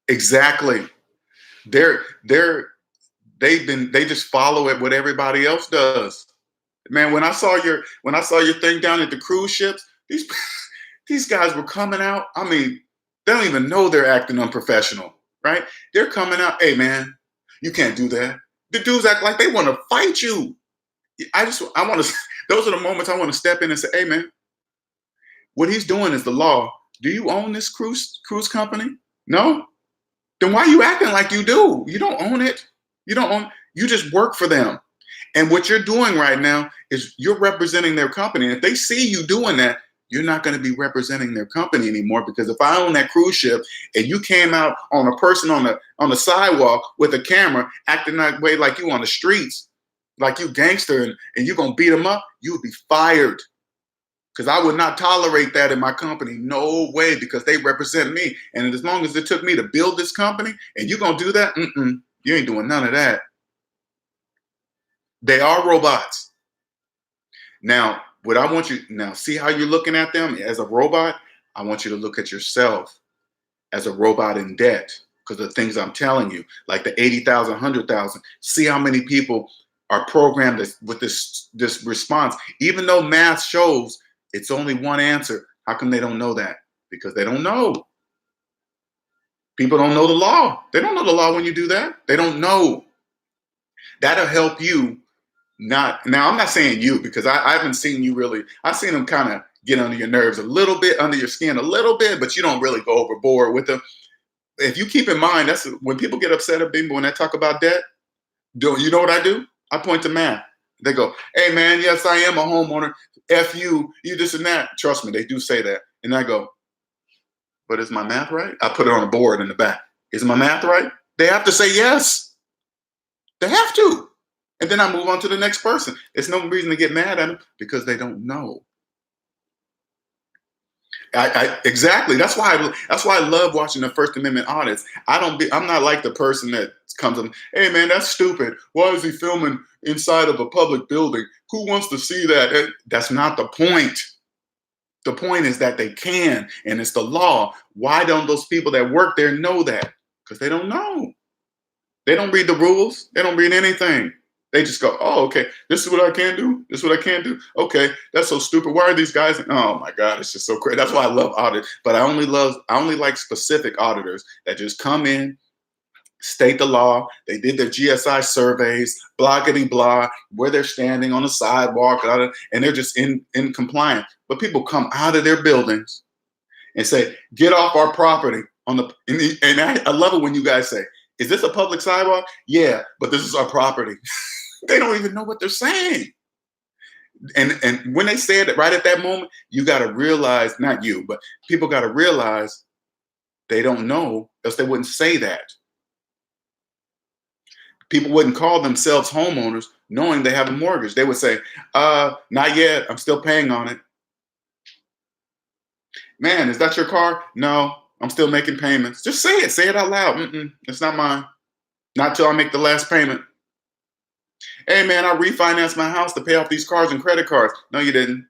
Exactly. They just follow it what everybody else does. Man, when I saw your thing down at the cruise ships, these guys were coming out. I mean, they don't even know they're acting unprofessional, right? They're coming out, hey man, you can't do that. The dudes act like they want to fight you. Those are the moments I want to step in and say, hey man, what he's doing is the law. Do you own this cruise company? No? Then why are you acting like you do? You don't own it. You just work for them. And what you're doing right now is you're representing their company. And if they see you doing that, you're not going to be representing their company anymore. Because if I own that cruise ship and you came out on a person on the sidewalk with a camera acting that way like you on the streets, like you gangster and you're going to beat them up, you would be fired. Because I would not tolerate that in my company. No way, because they represent me. And as long as it took me to build this company and you're going to do that, you ain't doing none of that. They are robots. Now, what I want you now, see how you're looking at them as a robot? I want you to look at yourself as a robot in debt because of the things I'm telling you, like the 80,000, 100,000. See how many people are programmed with this response. Even though math shows it's only one answer, how come they don't know that? Because they don't know. People don't know the law. They don't know the law when you do that. They don't know. That'll help you. Now, I'm not saying you because I haven't seen you really. I've seen them kind of get under your nerves a little bit, under your skin a little bit, but you don't really go overboard with them. If you keep in mind, that's when people get upset at me when I talk about debt. You know what I do? I point to math. They go, hey man, yes, I am a homeowner. F you this and that. Trust me, they do say that. And I go, but is my math right? I put it on a board in the back. Is my math right? They have to say yes. They have to. And then I move on to the next person. There's no reason to get mad at them because they don't know. Exactly. That's why I love watching the First Amendment audits. I'm not like the person that comes up, hey man, that's stupid. Why is he filming inside of a public building? Who wants to see that? That's not the point. The point is that they can, and it's the law. Why don't those people that work there know that? Because they don't know. They don't read the rules. They don't read anything. They just go, oh, okay, this is what I can do. This is what I can't do. Okay, that's so stupid. Why are these guys? Oh my God, it's just so crazy. That's why I love audit. But I only like specific auditors that just come in, state the law. They did their GSI surveys, bloggity blah, where they're standing on the sidewalk, and they're just in compliance. But people come out of their buildings and say, get off our property and I love it when you guys say, is this a public sidewalk? Yeah, but this is our property. They don't even know what they're saying. And when they say it right at that moment, you got to realize, not you, but people got to realize they don't know, else they wouldn't say that. People wouldn't call themselves homeowners knowing they have a mortgage. They would say, not yet, I'm still paying on it. Man, is that your car? No, I'm still making payments. Just say it out loud. It's not mine. Not till I make the last payment. Hey man, I refinanced my house to pay off these cars and credit cards. No, you didn't.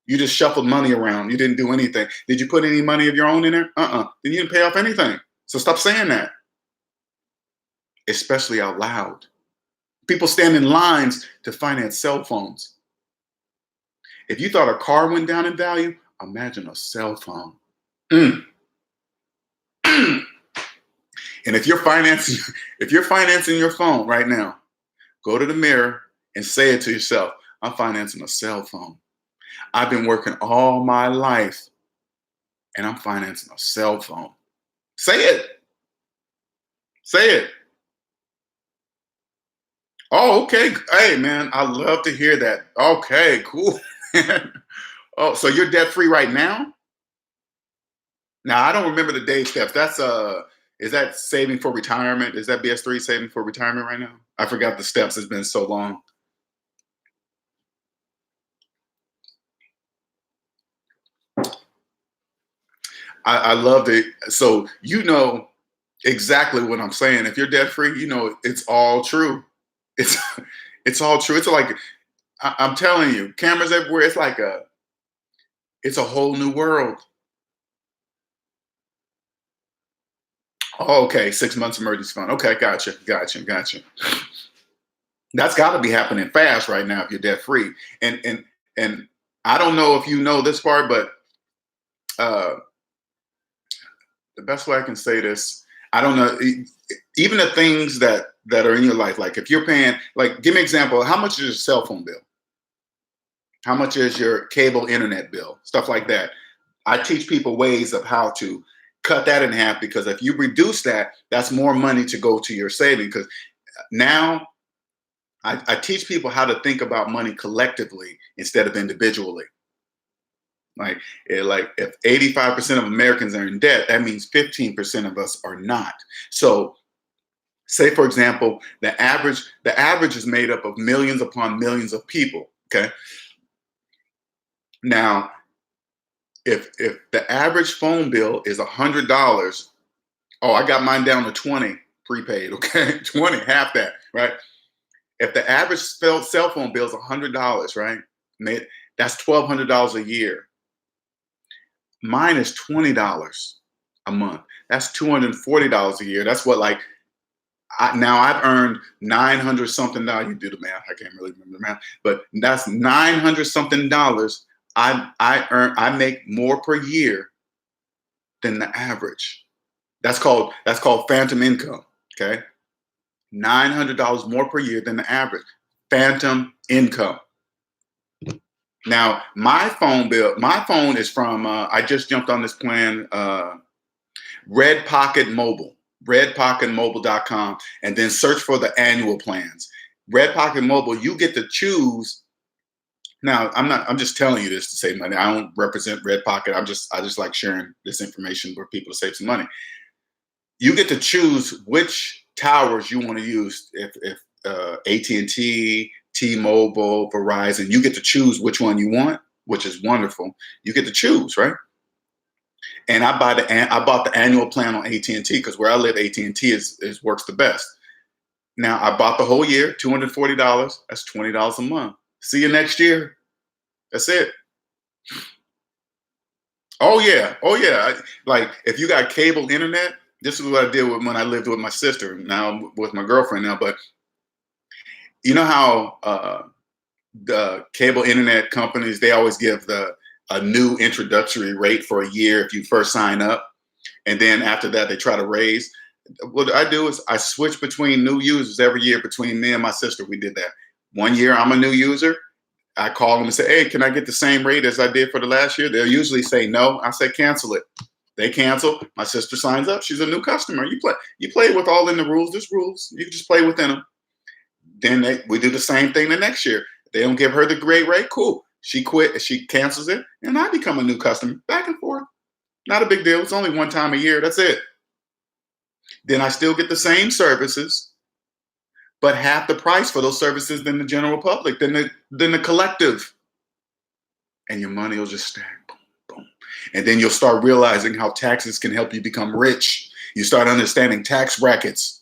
You just shuffled money around. You didn't do anything. Did you put any money of your own in there? Then you didn't pay off anything. So stop saying that. Especially out loud. People stand in lines to finance cell phones. If you thought a car went down in value, imagine a cell phone. Mm. And if you're financing, if you're financing your phone right now, go to the mirror and say it to yourself. I'm financing a cell phone. I've been working all my life and I'm financing a cell phone. Say it. Say it. Oh, okay. Hey, man, I love to hear that. Okay, cool. Oh, so you're debt free right now? Now, I don't remember the day steps. That's is that saving for retirement? Is that BS3 saving for retirement right now? I forgot the steps. It's been so long. I love it. So you know exactly what I'm saying. If you're debt free, you know it's all true. It's it's all true. It's like I'm telling you, cameras everywhere. It's a whole new world. Oh, okay, 6 months emergency fund. Okay, gotcha. That's got to be happening fast right now if you're debt free. And I don't know if you know this part, but uh, the best way I can say this, I don't know. Even the things that are in your life, like if you're paying, like, give me an example. How much is your cell phone bill? How much is your cable internet bill? Stuff like that. I teach people ways of how to cut that in half, because if you reduce that, that's more money to go to your saving. Because now I teach people how to think about money collectively instead of individually. Like if 85% of Americans are in debt, that means 15% of us are not. So say, for example, the average is made up of millions upon millions of people. Okay. Now, if the average phone bill is $100, oh, I got mine down to 20 prepaid. Okay, 20, half that, right? If the average cell phone bill is $100, right? That's $1,200 a year. Mine is $20 a month. That's $240 a year. That's what, like, now I've earned 900 something dollars. You do the math. I can't really remember the math, but that's 900 something dollars. I make more per year than the average. That's called phantom income. Okay, $900 more per year than the average. Phantom income. Now my phone is from. I just jumped on this plan. Red Pocket Mobile. RedPocketMobile.com, and then search for the annual plans. Red Pocket Mobile, you get to choose. Now, I'm just telling you this to save money. I don't represent Red Pocket. I just like sharing this information for people to save some money. You get to choose which towers you want to use. If AT&T, T-Mobile, Verizon, you get to choose which one you want, which is wonderful. You get to choose, right? And I bought the annual plan on AT&T because where I live, AT&T is works the best. Now I bought the whole year, $240. That's $20 a month. See you next year. That's it. Oh yeah. Like if you got cable internet, this is what I did when I lived with my sister. Now I'm with my girlfriend now, but you know how the cable internet companies, they always give a new introductory rate for a year if you first sign up, and then after that they try to raise. What I do is I switch between new users every year. Between me and my sister, we did that. One year I'm a new user. I call them and say, hey, can I get the same rate as I did for the last year? They'll usually say no. I say cancel it. They cancel. My sister signs up. She's a new customer. You play with all in the rules. There's rules. You can just play within them. Then we do the same thing the next year. They don't give her the great rate. Cool. She quit. She cancels it, and I become a new customer. Back and forth. Not a big deal. It's only one time a year. That's it. Then I still get the same services, but half the price for those services than the general public, than the collective. And your money will just stack. Boom, boom. And then you'll start realizing how taxes can help you become rich. You start understanding tax brackets.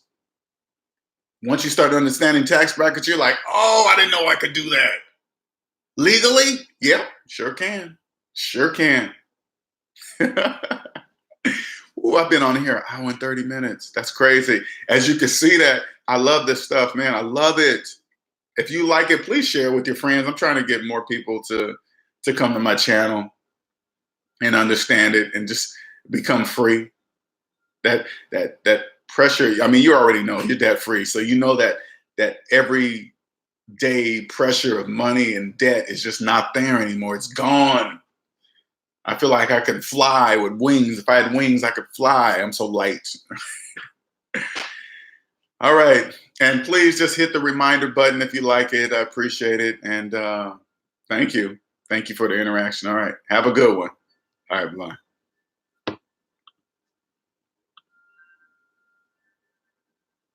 Once you start understanding tax brackets, you're like, oh, I didn't know I could do that. Legally? Yep, sure can. Sure can. Ooh, I've been on here an hour and 30 minutes. That's crazy. As you can see that I love this stuff, man. I love it. If you like it, please share it with your friends. I'm trying to get more people to come to my channel and understand it and just become free. That pressure. I mean, you already know you're debt free, so you know that every day pressure of money and debt is just not there anymore. It's gone. I feel like I can fly with wings. If I had wings, I could fly. I'm so light. All right. And please just hit the reminder button if you like it. I appreciate it. And thank you. Thank you for the interaction. All right. Have a good one. All right. Bye.